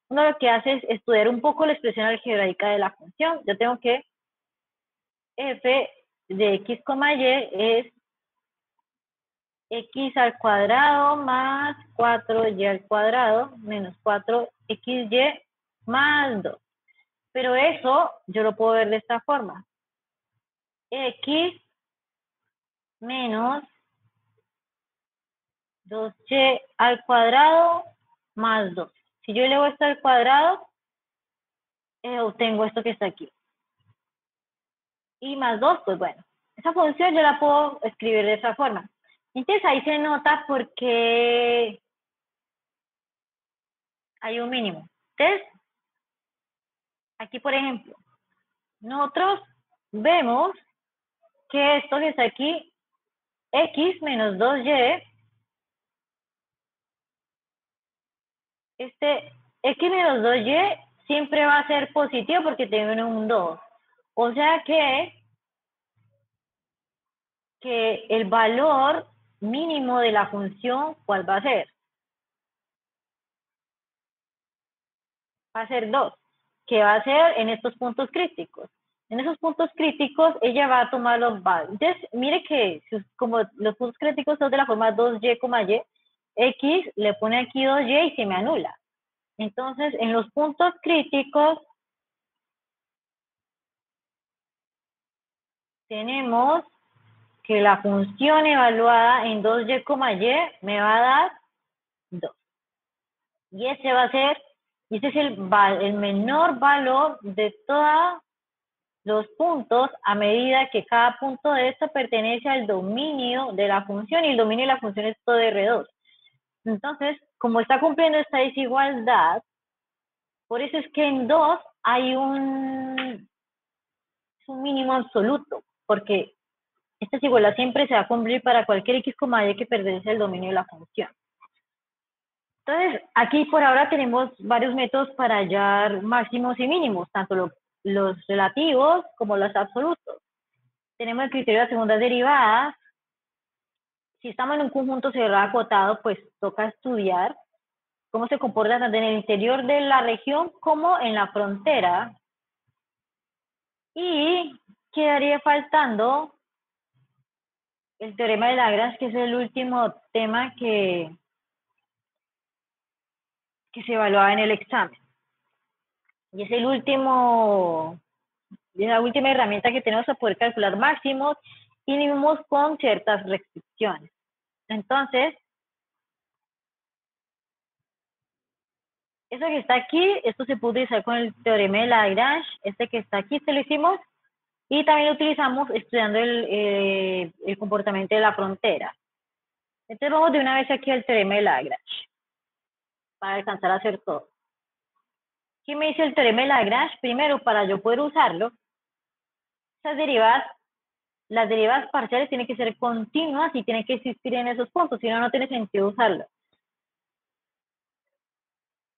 uno lo que hace es estudiar un poco la expresión algebraica de la función. Yo tengo que f de x, y es x al cuadrado más 4y al cuadrado menos 4xy más 2. Pero eso yo lo puedo ver de esta forma. X menos 2y al cuadrado más 2. Si yo elevo esto al cuadrado, obtengo esto que está aquí. Y más 2, pues bueno. Esa función yo la puedo escribir de esa forma. Entonces ahí se nota porque hay un mínimo. Entonces, aquí por ejemplo, nosotros vemos que esto que está aquí, x menos 2y, este x menos 2y siempre va a ser positivo porque tiene un 2. O sea que el valor mínimo de la función, ¿cuál va a ser? va a ser 2, que va a ser en estos puntos críticos. En esos puntos críticos, ella va a tomar los valores. Entonces, mire que como los puntos críticos son de la forma 2y, y, x le pone aquí 2y y se me anula. Entonces, en los puntos críticos, tenemos que la función evaluada en 2y, y me va a dar 2. Y ese va a ser, ese es el menor valor de todos los puntos a medida que cada punto de esto pertenece al dominio de la función, y el dominio de la función es todo R2. Entonces, como está cumpliendo esta desigualdad, por eso es que en 2 hay un mínimo absoluto, porque esta desigualdad siempre se va a cumplir para cualquier x, y que pertenece al dominio de la función. Entonces, aquí por ahora tenemos varios métodos para hallar máximos y mínimos, tanto los relativos como los absolutos. Tenemos el criterio de las segundas derivadas. Si estamos en un conjunto cerrado acotado, pues toca estudiar cómo se comporta tanto en el interior de la región como en la frontera. Y quedaría faltando el teorema de Lagrange, que es el último tema que se evaluaba en el examen. Y es la última herramienta que tenemos para poder calcular máximos y mínimos con ciertas restricciones. Entonces, eso que está aquí, esto se puede utilizar con el teorema de Lagrange. Este que está aquí, lo hicimos. Y también lo utilizamos estudiando el comportamiento de la frontera. Entonces vamos de una vez aquí al teorema de Lagrange, para alcanzar a hacer todo. ¿Qué me dice el teorema de Lagrange? Primero, para yo poder usarlo, las derivadas parciales tienen que ser continuas y tienen que existir en esos puntos, si no, no tiene sentido usarlo.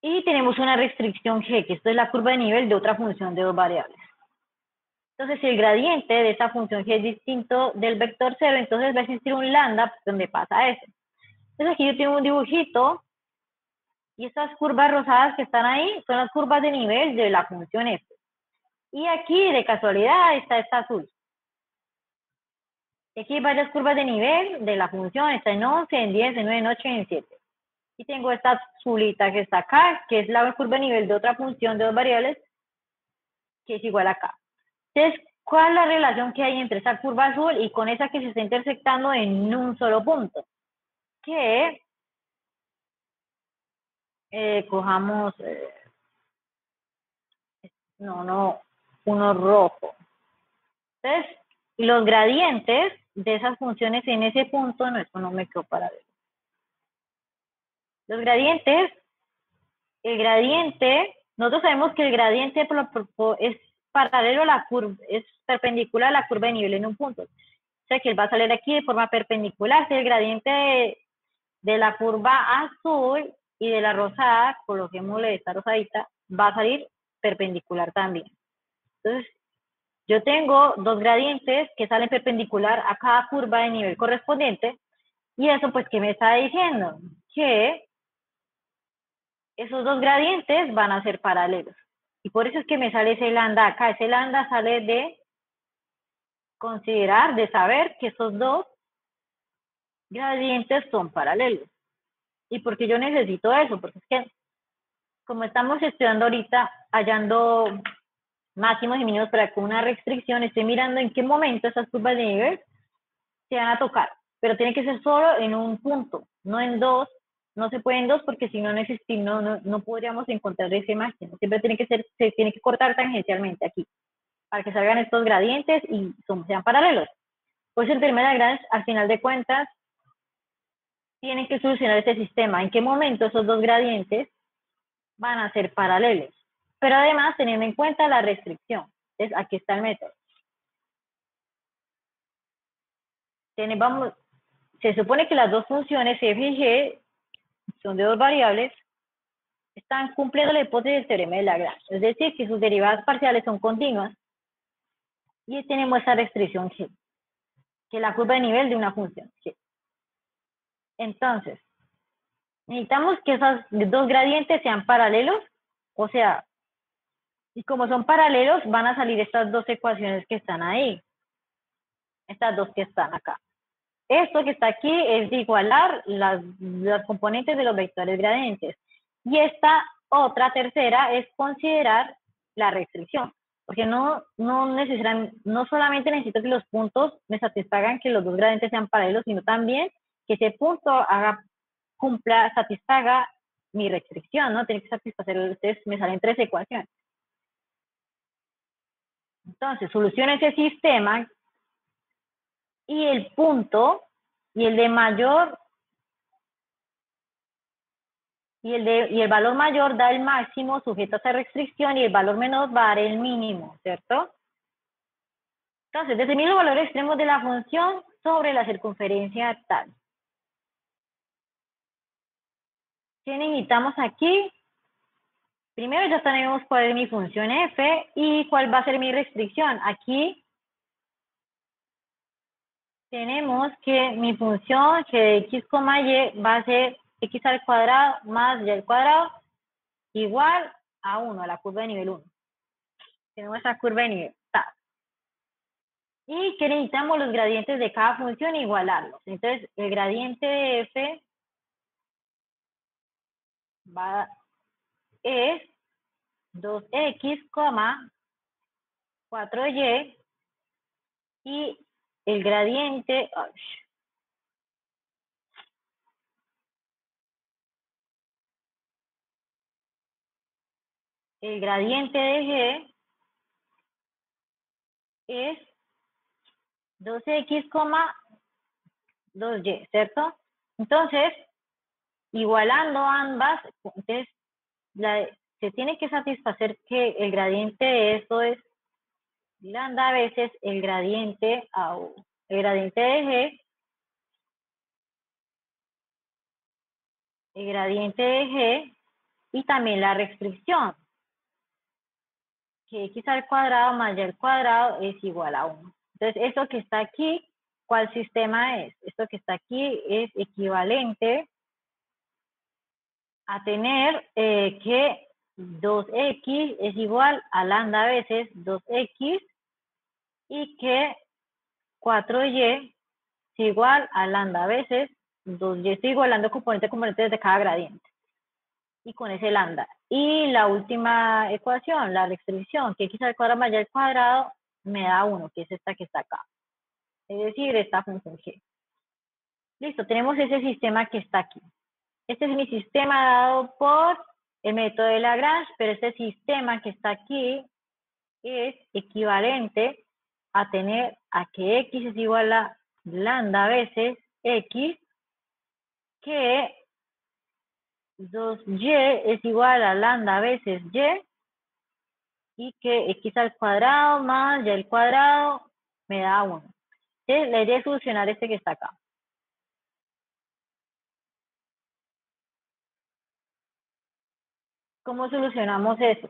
Y tenemos una restricción g, que esto es la curva de nivel de otra función de dos variables. Entonces, si el gradiente de esta función g es distinto del vector 0, entonces va a existir un lambda donde pasa eso. Entonces, aquí yo tengo un dibujito, y estas curvas rosadas que están ahí son las curvas de nivel de la función f. Y aquí, de casualidad, está esta azul. Y aquí hay varias curvas de nivel de la función, está en 11, en 10, en 9, en 8 y en 7. Y tengo esta azulita que está acá, que es la curva de nivel de otra función de dos variables, que es igual acá. Entonces, ¿cuál es la relación que hay entre esa curva azul y con esa que se está intersectando en un solo punto? Que cojamos, uno rojo. Entonces, los gradientes de esas funciones en ese punto, no, esto no me quedó para ver. Los gradientes, el gradiente, nosotros sabemos que el gradiente es paralelo a la curva, es perpendicular a la curva de nivel en un punto. O sea que él va a salir aquí de forma perpendicular. Si el gradiente de la curva azul y de la rosada, coloquémosle esta rosadita, va a salir perpendicular también. Entonces, yo tengo dos gradientes que salen perpendicular a cada curva de nivel correspondiente, y eso pues, ¿qué me está diciendo? Que esos dos gradientes van a ser paralelos. Y por eso es que me sale ese lambda acá. Ese lambda sale de considerar, de saber que esos dos gradientes son paralelos. ¿Y por qué yo necesito eso? Porque es que, como estamos estudiando ahorita, hallando máximos y mínimos para con una restricción, estoy mirando en qué momento esas curvas de nivel se van a tocar. Pero tiene que ser solo en un punto, no en dos. No se puede en dos porque si no, no podríamos encontrar ese máximo. Siempre se tiene que cortar tangencialmente aquí para que salgan estos gradientes y sean paralelos. Pues el teorema de Lagrange, al final de cuentas, tienen que solucionar este sistema. ¿En qué momento esos dos gradientes van a ser paralelos? Pero además, teniendo en cuenta la restricción. Entonces, aquí está el método. Se supone que las dos funciones f y g son de dos variables, están cumpliendo la hipótesis del teorema de Lagrange. Es decir, que sus derivadas parciales son continuas. Y tenemos esa restricción g, que es la curva de nivel de una función g. Entonces, necesitamos que esos dos gradientes sean paralelos, o sea, Y como son paralelos, van a salir estas dos ecuaciones que están ahí. Estas dos que están acá. Esto que está aquí es de igualar las componentes de los vectores gradientes. Y esta otra tercera es considerar la restricción. Porque no solamente necesito que los puntos me satisfagan que los dos gradientes sean paralelos, sino también que ese punto satisfaga mi restricción, ¿no? Tiene que satisfacer, ustedes me salen 3 ecuaciones. Entonces, soluciono ese sistema y el punto y el de mayor y el valor mayor da el máximo sujeto a esa restricción y el valor menor va a dar el mínimo, ¿cierto? Entonces, determino los valores extremos de la función sobre la circunferencia tal. ¿Qué necesitamos aquí? Primero ya tenemos cuál es mi función f y cuál va a ser mi restricción. Aquí tenemos que mi función g de x, y va a ser x al cuadrado más y al cuadrado igual a 1, a la curva de nivel 1. Tenemos esa curva de nivel tal. Y que necesitamos los gradientes de cada función e igualarlos. Entonces, el gradiente de f es 2x, 4y y el gradiente, el gradiente de g es 2x, 2y, ¿cierto? Entonces, igualando ambas, entonces, se tiene que satisfacer que el gradiente de esto es lambda veces el gradiente de g, el gradiente de g y también la restricción, que x al cuadrado más y al cuadrado es igual a 1. Entonces, esto que está aquí, ¿cuál sistema es? Esto que está aquí es equivalente a tener que 2x es igual a lambda veces 2x y que 4y es igual a lambda veces 2y. Estoy igualando componentes de cada gradiente. Y con ese lambda. Y la última ecuación, la restricción, que x al cuadrado más y al cuadrado me da 1, que es esta que está acá. Es decir, esta función g. Listo, tenemos ese sistema que está aquí. Este es mi sistema dado por el método de Lagrange, pero este sistema que está aquí es equivalente a tener a que x es igual a lambda veces x, que 2y es igual a lambda veces y que x al cuadrado más y al cuadrado me da 1. Entonces, la idea es solucionar este que está acá. ¿Cómo solucionamos eso?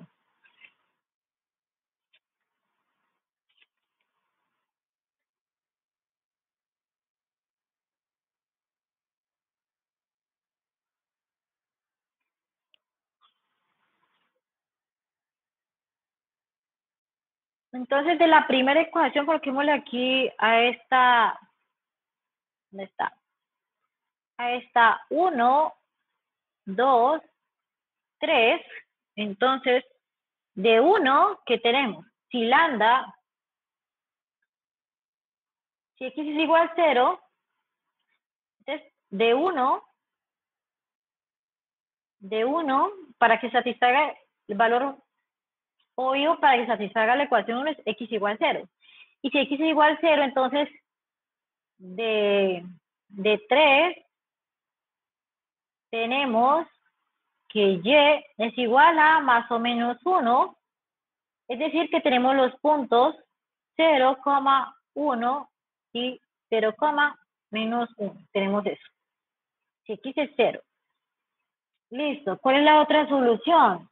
Entonces, de la primera ecuación, coloquémosle aquí a esta, ¿dónde está? A esta 1, 2, 3. Entonces, de 1, ¿qué tenemos? Si lambda, si x es igual a 0, entonces de 1, para que satisfaga el valor obvio, para que satisfaga la ecuación 1 es x igual a 0. Y si x es igual a 0, entonces de 3 tenemos que y es igual a más o menos 1, es decir, que tenemos los puntos 0, 1 y 0, menos 1. Tenemos eso. Si x es 0. Listo. ¿Cuál es la otra solución?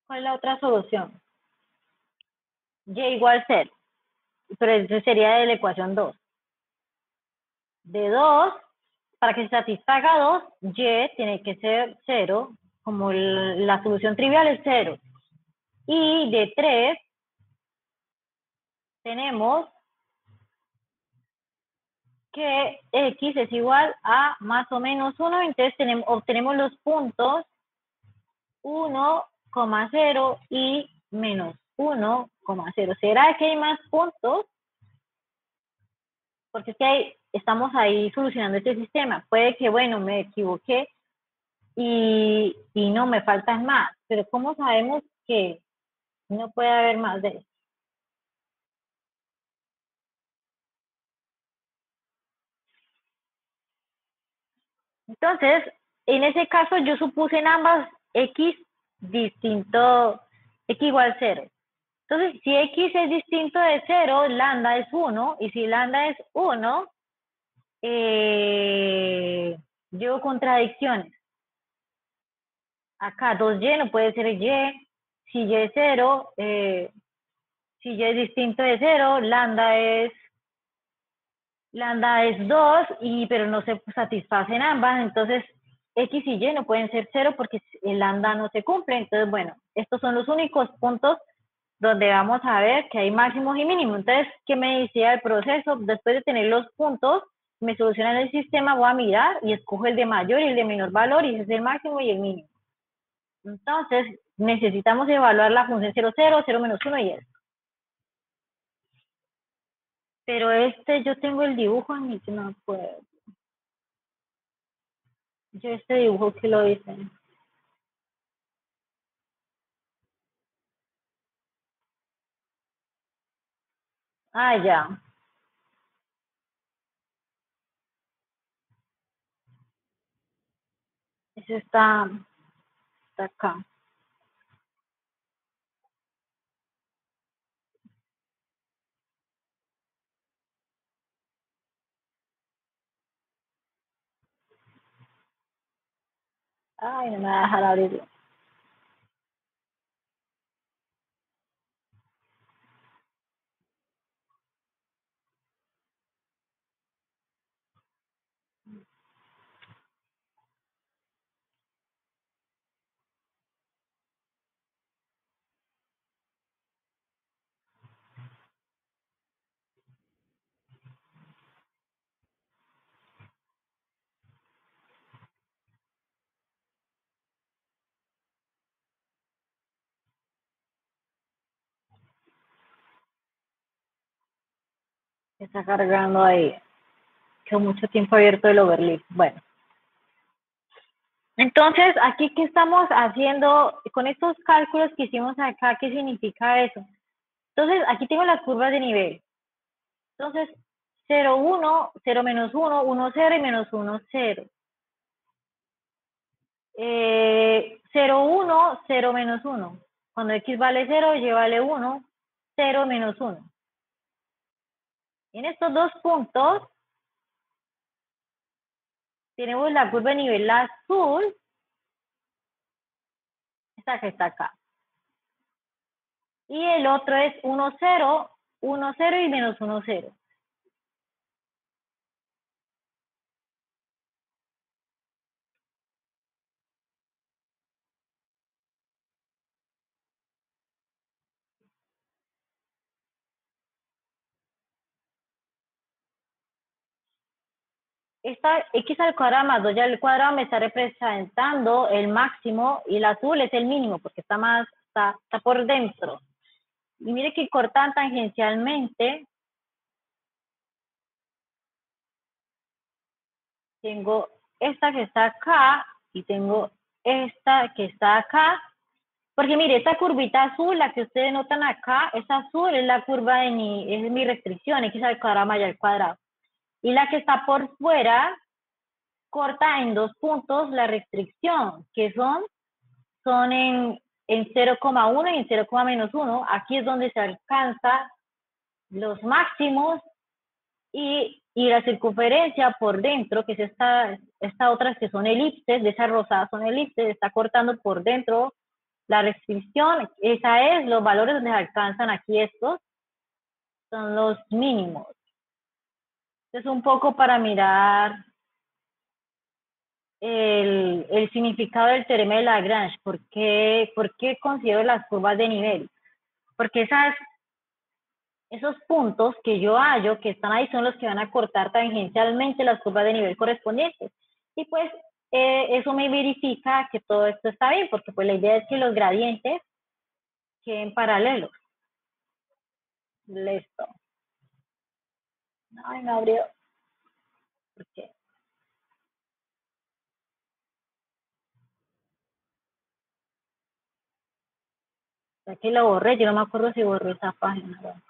¿Cuál es la otra solución? Y igual 0. Pero eso sería de la ecuación 2. de 2, para que se satisfaga 2, y tiene que ser 0, como la solución trivial es 0. Y de 3 tenemos que x es igual a más o menos 1, entonces obtenemos los puntos 1,0 y menos 1,0. ¿Será que hay más puntos? Porque es que estamos ahí solucionando este sistema. Puede que, bueno, me equivoqué y no, me faltan más. Pero ¿cómo sabemos que no puede haber más de eso? Entonces, en ese caso yo supuse en ambas x distinto, x igual 0. Entonces, si x es distinto de 0, lambda es 1, y si lambda es 1, llevo contradicciones. Acá 2y no puede ser y, si y es 0, si y es distinto de 0, lambda es 2, pero no se satisfacen ambas, entonces x y y no pueden ser 0 porque el lambda no se cumple. Entonces, bueno, estos son los únicos puntos donde vamos a ver que hay máximos y mínimos. Entonces, ¿qué me decía el proceso? Después de tener los puntos, me solucionan el sistema, voy a mirar y escojo el de mayor y el de menor valor, y ese es el máximo y el mínimo. Entonces, necesitamos evaluar la función 0, 0, 0 menos 1 y eso. Pero yo tengo el dibujo en mi que no puedo. Yo este dibujo que lo hice. Ah, ya. Ese está acá. Ay, no me va a dejar abrirlo. Está cargando ahí. Quedó mucho tiempo abierto el overlay. Bueno. Entonces, aquí, ¿qué estamos haciendo con estos cálculos que hicimos acá? ¿Qué significa eso? Entonces, aquí tengo las curvas de nivel. Entonces, 0, 1, 0 menos 1, 1, 0 y menos 1, 0. 0, 1, 0 menos 1. Cuando x vale 0, y vale 1, 0 menos 1. En estos dos puntos, tenemos la curva de nivel azul, esta que está acá. Y el otro es 1, 0, 1, 0 y menos 1, 0. Esta x al cuadrado más 2y al cuadrado me está representando el máximo y el azul es el mínimo porque está por dentro. Y mire que cortan tangencialmente. Tengo esta que está acá y tengo esta que está acá. Porque mire, esta curvita azul, la que ustedes notan acá, esa azul es la curva de mi restricción, x al cuadrado más y al cuadrado. Y la que está por fuera corta en dos puntos la restricción, que son en 0,1 y en 0,-1. Aquí es donde se alcanza los máximos y la circunferencia por dentro, que es esta otras que son elipses, de esas rosadas son elipses, está cortando por dentro la restricción. Esa es los valores donde se alcanzan aquí estos, son los mínimos. Es un poco para mirar el significado del teorema de Lagrange. ¿Por qué considero las curvas de nivel? Porque esos puntos que yo hallo que están ahí son los que van a cortar tangencialmente las curvas de nivel correspondientes. Y pues eso me verifica que todo esto está bien, porque pues la idea es que los gradientes queden paralelos. Listo. Ay, no abrió. ¿Por qué? Ya que lo borré, yo no me acuerdo si borré esa página. ¿No?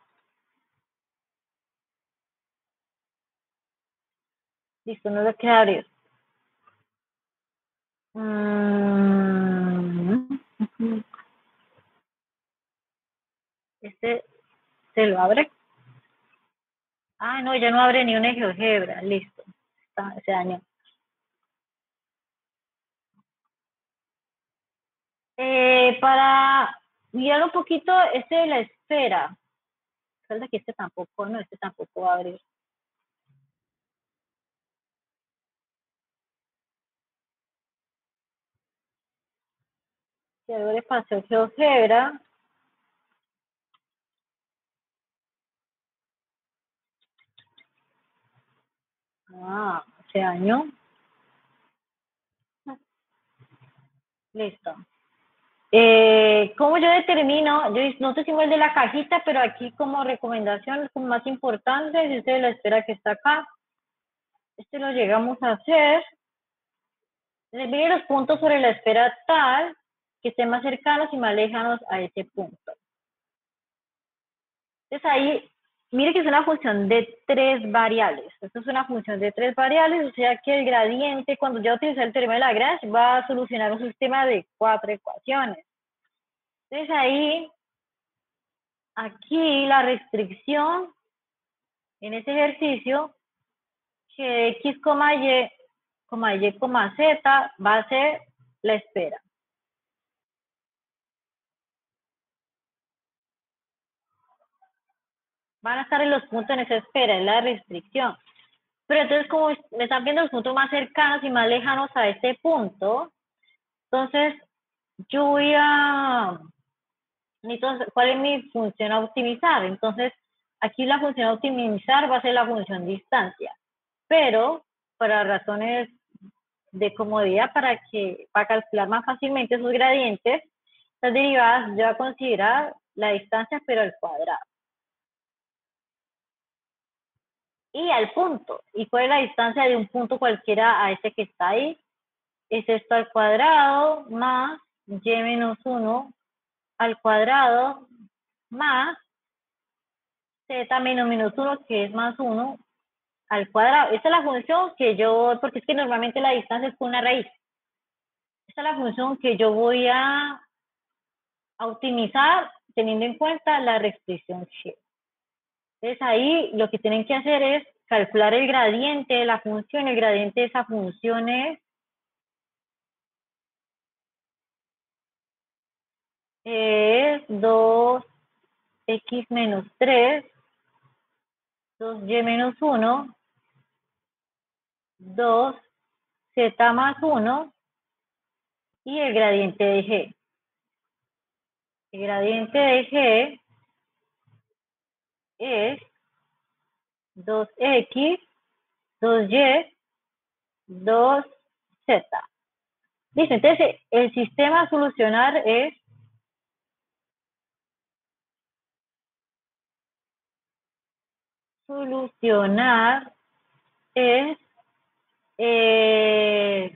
Listo, no lo quiero abrir. Este se lo abre. Ah, no, ya no abre ni una GeoGebra. Listo. Se dañó. Para mirar un poquito este de la esfera. Falta que este tampoco, no, este tampoco va a abrir. Se abre espacio GeoGebra. Ah, se dañó. Listo. ¿Cómo yo determino? Nosotros hicimos el de la cajita, pero aquí como recomendación, como más importante, es este de la esfera que está acá. Este lo llegamos a hacer. Divide los puntos sobre la esfera tal que estén más cercanos y más lejanos a ese punto. Entonces ahí, mire que es una función de 3 variables. Esto es una función de 3 variables, o sea que el gradiente, cuando ya utiliza el teorema de Lagrange, va a solucionar un sistema de 4 ecuaciones. Entonces ahí, aquí la restricción en este ejercicio, que x, y, y, z va a ser la esfera. Van a estar en los puntos en esa esfera, es la restricción. Pero entonces, como me están viendo los puntos más cercanos y más lejanos a este punto, entonces yo voy a... ¿Cuál es mi función a optimizar? Entonces, aquí la función a optimizar va a ser la función distancia. Pero, para razones de comodidad, para calcular más fácilmente esos gradientes, las derivadas yo voy a considerar la distancia, pero al cuadrado. Y al punto. ¿Y cuál es la distancia de un punto cualquiera a ese que está ahí? Es esto al cuadrado más y menos 1 al cuadrado más z menos 1, que es más 1 al cuadrado. Esta es la función que yo, porque es que normalmente la distancia es con una raíz. Esta es la función que yo voy a optimizar teniendo en cuenta la restricción G. Entonces ahí lo que tienen que hacer es calcular el gradiente de la función. El gradiente de esa función es 2x menos 3, 2y menos 1, 2z más 1 y el gradiente de G. El gradiente de G es 2x, 2y, 2z. Listo, entonces el sistema a solucionar es es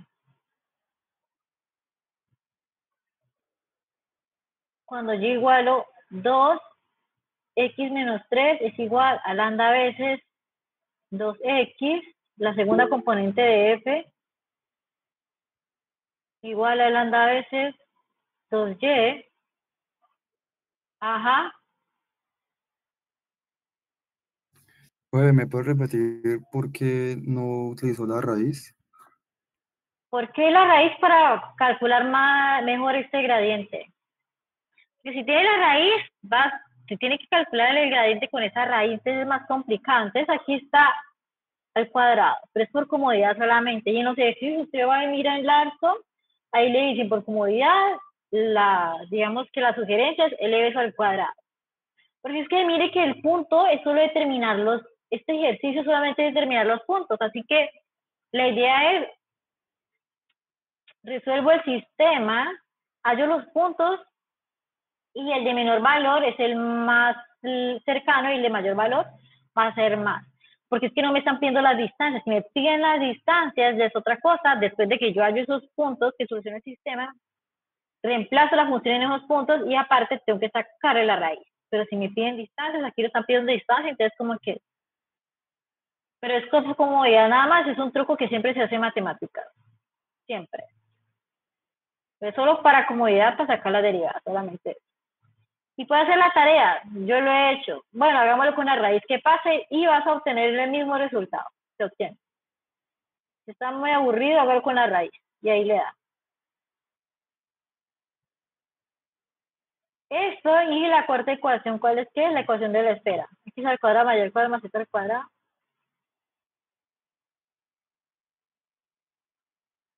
cuando yo igualo 2x menos 3 es igual a lambda veces 2x, la segunda componente de f, igual a lambda veces 2y, ajá. ¿Me puedes repetir por qué no utilizó la raíz? ¿Por qué la raíz para calcular mejor este gradiente? Porque si tiene la raíz, se tiene que calcular el gradiente con esa raíz, entonces es más complicado. Entonces aquí está al cuadrado, pero es por comodidad solamente. Y en los ejercicios usted va a mirar el larzo, ahí le dicen por comodidad, digamos que la sugerencia es eleve eso al cuadrado. Porque es que mire que el punto es solo determinar este ejercicio solamente determinar los puntos, así que la idea es, resuelvo el sistema, hallo los puntos y el de menor valor es el más cercano y el de mayor valor va a ser más. Porque es que no me están pidiendo las distancias, si me piden las distancias ya es otra cosa, después de que yo hallo esos puntos que solucione el sistema, reemplazo la función en esos puntos y aparte tengo que sacarle la raíz. Pero si me piden distancias, aquí lo están pidiendo distancia, entonces como que... Pero es cosa como ya nada más, es un truco que siempre se hace en matemáticas. Siempre. Es solo para comodidad, para sacar la derivada, solamente. Y puede hacer la tarea, yo lo he hecho. Bueno, hagámoslo con la raíz que pase y vas a obtener el mismo resultado. Se obtiene. Si está muy aburrido, hágalo con la raíz. Y ahí le da. Esto y la cuarta ecuación, ¿cuál es qué? La ecuación de la esfera. X al cuadrado mayor cuadrado más Z al cuadrado.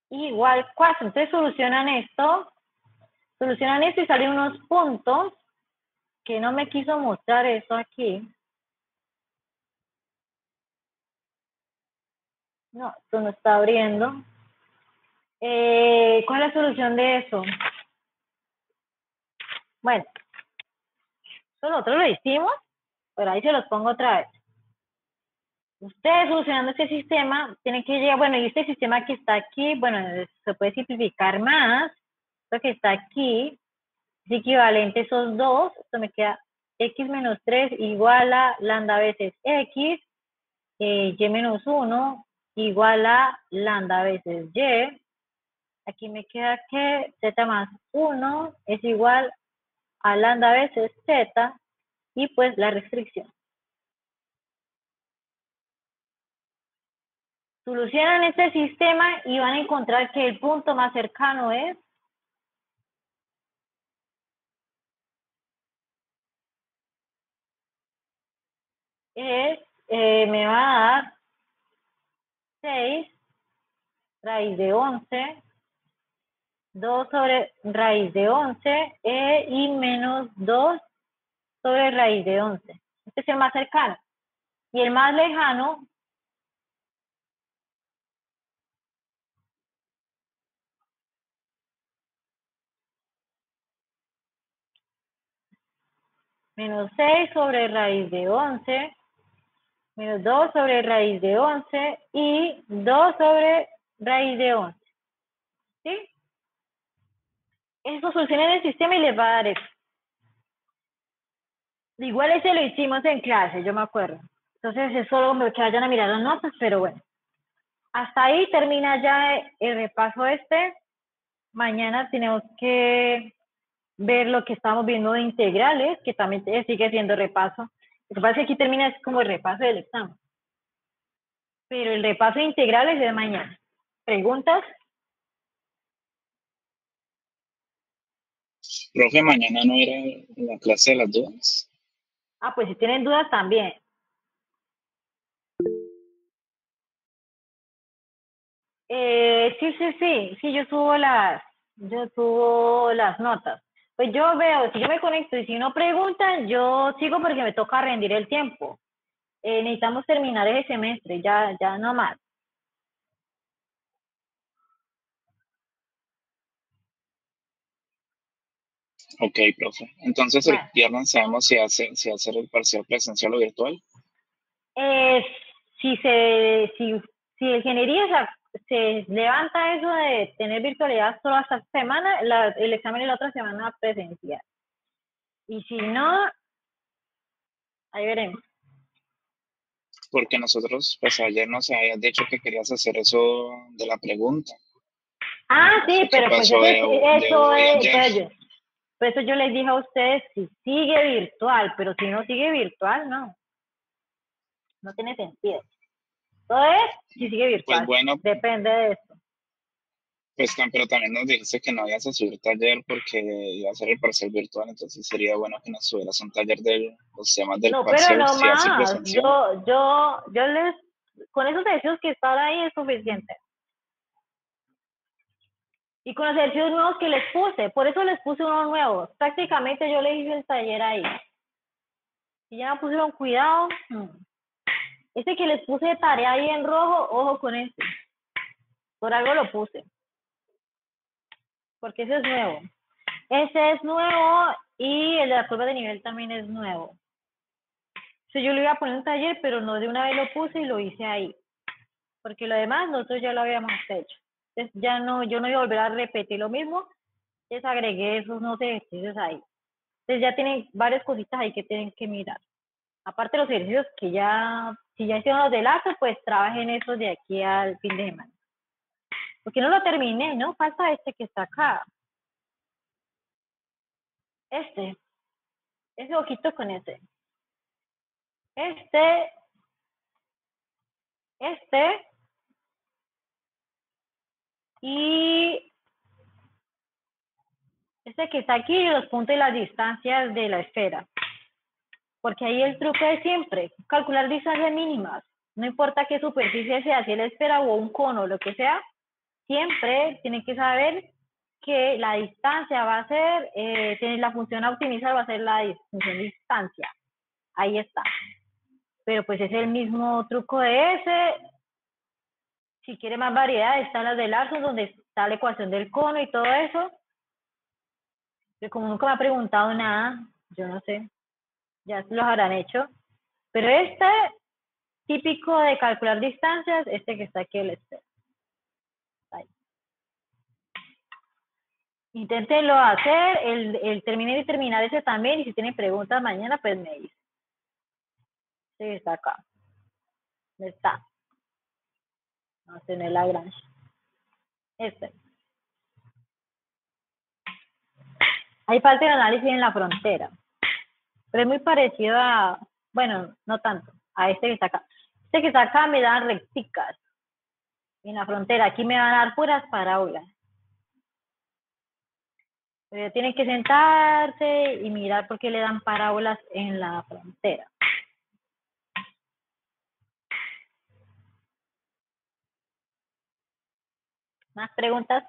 Igual 4. Entonces solucionan esto y salen unos puntos que no me quiso mostrar eso aquí. No, esto no está abriendo. ¿Cuál es la solución de eso? Bueno, nosotros lo hicimos, pero ahí se los pongo otra vez. Ustedes solucionando este sistema tienen que llegar, bueno, y este sistema que está aquí, bueno, se puede simplificar más. Esto que está aquí es equivalente a esos dos. Esto me queda x menos 3 igual a lambda veces x, y menos 1 igual a lambda veces y. Aquí me queda que z más 1 es igual a lambda veces z y pues la restricción. Solucionan este sistema y van a encontrar que el punto más cercano me va a dar 6 raíz de 11, 2 sobre raíz de 11 y menos 2 sobre raíz de 11. Este es el más cercano. Y el más lejano menos 6 sobre raíz de 11, menos 2 sobre raíz de 11 y 2 sobre raíz de 11. ¿Sí? Esto soluciona el sistema y les va a dar eso. Igual ese lo hicimos en clase, yo me acuerdo. Entonces es solo que vayan a mirar las notas, pero bueno. Hasta ahí termina ya el repaso este. Mañana tenemos que ver lo que estamos viendo de integrales, que también sigue siendo repaso. Lo que pasa es que aquí termina es como el repaso del examen. Pero el repaso de integrales es de mañana. ¿Preguntas? Profe, mañana no era la clase de las dudas. Ah, pues si tienen dudas también. Sí, yo subo las notas. Pues yo veo, si yo me conecto y si no preguntan, yo sigo porque me toca rendir el tiempo. Necesitamos terminar ese semestre, ya no más. Ok, profe. Entonces el Bueno, viernes sabemos si hacer el parcial presencial o virtual. si ingeniería se levanta eso de tener virtualidad solo hasta esta semana, el examen de la otra semana presencial. Y si no, ahí veremos. Porque nosotros, pues ayer nos habías dicho que querías hacer eso de la pregunta. Ah, sí, ¿Qué pero pues pasó de hoy a ayer? por eso yo les dije a ustedes si sigue virtual, pero si no sigue virtual, no tiene sentido. Todo es si sigue virtual, Pues bueno, depende de eso. pues pero también nos dijiste que no ibas a subir taller porque iba a ser el parcial virtual, entonces sería bueno que nos subieras un taller de los temas del No, pero parcial, no si hace más, presencial. yo les con esos ejercicios que están ahí es suficiente. Y con los ejercicios nuevos que les puse, por eso les puse unos nuevos. Prácticamente yo les hice el taller ahí. Si ya me pusieron cuidado, ese que les puse de tarea ahí en rojo, ojo con ese. Por algo lo puse. Porque ese es nuevo. Ese es nuevo y el de la curva de nivel también es nuevo. So, yo lo iba a poner en un taller, pero no de una vez lo puse y lo hice ahí. Porque lo demás nosotros ya lo habíamos hecho. Entonces ya no, yo no iba a volver a repetir lo mismo. Les agregué esos nuevos ejercicios ahí. Entonces ya tienen varias cositas ahí que tienen que mirar. Aparte de los ejercicios que ya, si ya hicieron los de lazo, pues trabajen esos de aquí al fin de semana. Porque no lo terminé, ¿no? Falta este que está acá. Ese ojito con ese. Este. Y este que está aquí, los puntos y las distancias de la esfera. Porque ahí el truco es siempre calcular distancias mínimas. No importa qué superficie sea, si es la esfera o un cono, lo que sea, siempre tienen que saber que la distancia va a ser, la función a optimizar va a ser la función de distancia. Ahí está. Pero pues es el mismo truco de ese. Si quiere más variedad, están las de Larson, donde está la ecuación del cono y todo eso. Pero como nunca me ha preguntado nada, yo no sé. Ya los habrán hecho. Pero este típico de calcular distancias, este que está aquí el este. Inténtenlo hacer, terminar y terminar ese también, y si tienen preguntas mañana, pues me dicen. Sí, está acá. ¿Dónde está? No sé, no es Lagrange. Este. Ahí falta el análisis en la frontera. Pero es muy parecido a, bueno, no tanto, a este que está acá. Este que está acá me dan recticas. En la frontera, aquí me van a dar puras parábolas. Pero tienen que sentarse y mirar por qué le dan parábolas en la frontera. ¿Más preguntas?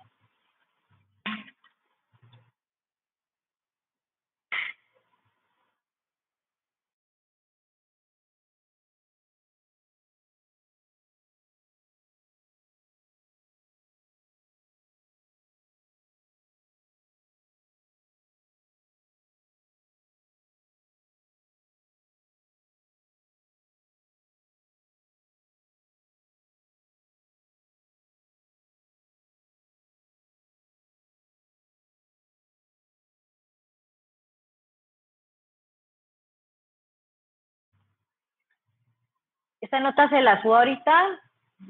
Esta nota se la subo ahorita,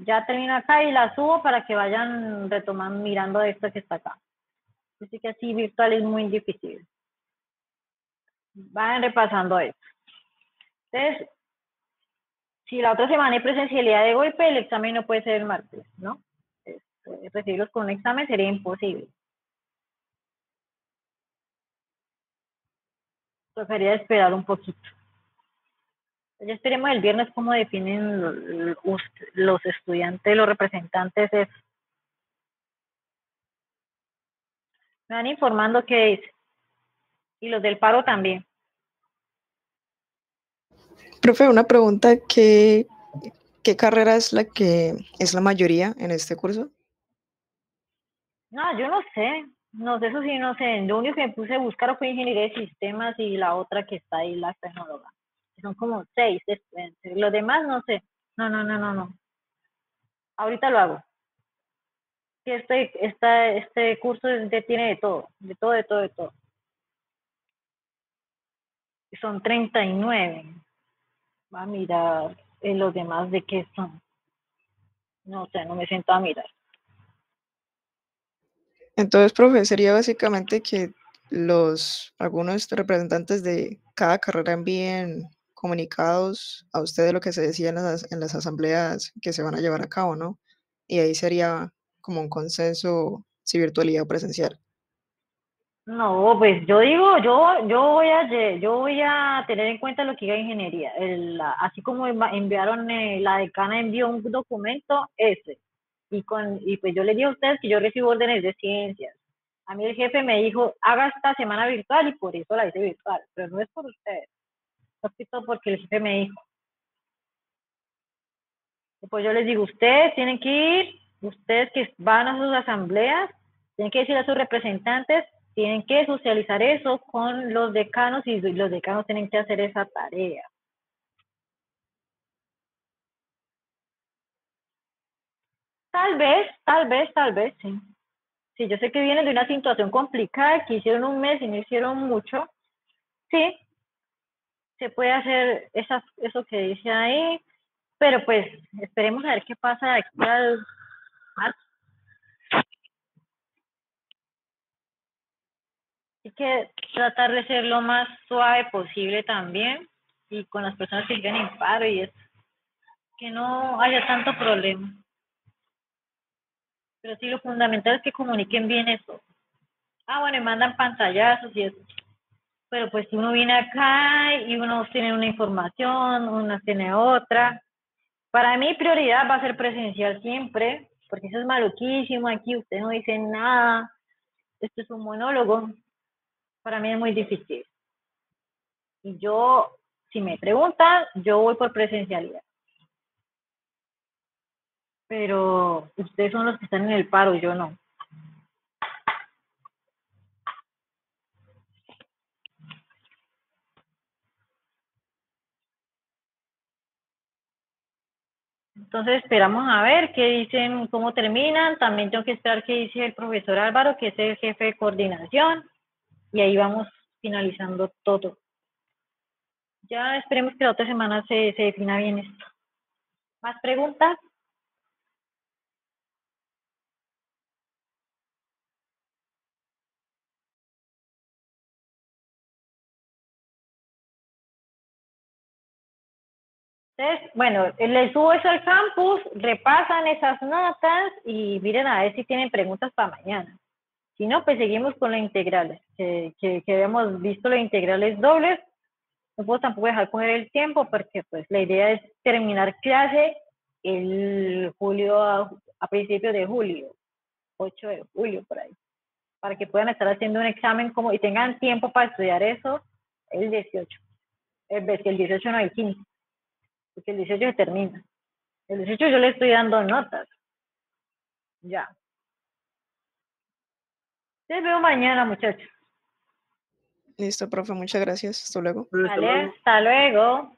ya termino acá y la subo para que vayan retomando, mirando esto que está acá. Así que así virtual es muy difícil. Vayan repasando esto. Entonces, si la otra semana hay presencialidad de golpe, el examen no puede ser el martes, ¿no? Recibirlos con un examen sería imposible. Tocaría esperar un poquito. Ya esperemos el viernes cómo definen los estudiantes, los representantes. Me van informando qué dice. Y los del paro también. Profe, una pregunta, ¿qué carrera es la que es la mayoría en este curso? No, yo no sé. No sé, eso sí, no sé. Lo único que me puse a buscar fue ingeniería de sistemas y la otra que está ahí, la tecnóloga. Son como 6 estudiantes. Los demás no sé. No. Ahorita lo hago. Este curso tiene de todo. De todo. Son 39. Va a mirar los demás de qué son. No sé, no me siento a mirar. Entonces, profe, sería básicamente que algunos representantes de cada carrera envíen comunicados a usted de lo que se decía en las asambleas que se van a llevar a cabo, ¿no? Y ahí sería como un consenso si virtualidad o presencial. No, pues yo digo, yo voy a tener en cuenta lo que diga ingeniería. Así como enviaron, la decana envió un documento, ese. Y pues yo les dije a ustedes que yo recibo órdenes de ciencias. A mí el jefe me dijo, haga esta semana virtual y por eso la hice virtual. Pero no es por ustedes. No es porque el jefe me dijo. Pues yo les digo, ustedes tienen que ir, ustedes que van a sus asambleas, tienen que decir a sus representantes, tienen que socializar eso con los decanos y los decanos tienen que hacer esa tarea. Tal vez, sí. Sí, yo sé que vienen de una situación complicada, que hicieron un mes y no hicieron mucho. Sí, se puede hacer eso que dice ahí, pero pues esperemos a ver qué pasa de aquí al marzo. Hay que tratar de ser lo más suave posible también y con las personas que siguen en paro y es que no haya tanto problema. Pero sí, lo fundamental es que comuniquen bien eso. Ah, bueno, y mandan pantallazos y eso. Pero pues si uno viene acá y uno tiene una información, uno tiene otra. Para mí prioridad va a ser presencial siempre, porque eso es maluquísimo aquí, usted no dice nada, esto es un monólogo. Para mí es muy difícil. Y yo, si me preguntan, yo voy por presencialidad. Pero ustedes son los que están en el paro, yo no. Entonces esperamos a ver qué dicen, cómo terminan. También tengo que esperar qué dice el profesor Álvaro, que es el jefe de coordinación, y ahí vamos finalizando todo. Ya esperemos que la otra semana se defina bien esto. ¿Más preguntas? Entonces, bueno, les subo eso al campus, repasan esas notas y miren a ver si tienen preguntas para mañana. Si no, pues seguimos con las integrales, que habíamos visto las integrales dobles. No puedo tampoco dejar coger el tiempo porque pues la idea es terminar clase el julio, a principios de julio, 8 de julio por ahí, para que puedan estar haciendo un examen como y tengan tiempo para estudiar eso el 18. El 18 no, el 15, porque el 18 se termina. El 18 yo le estoy dando notas. Ya. Te veo mañana, muchachos. Listo, profe, muchas gracias. Hasta luego. Vale, hasta luego.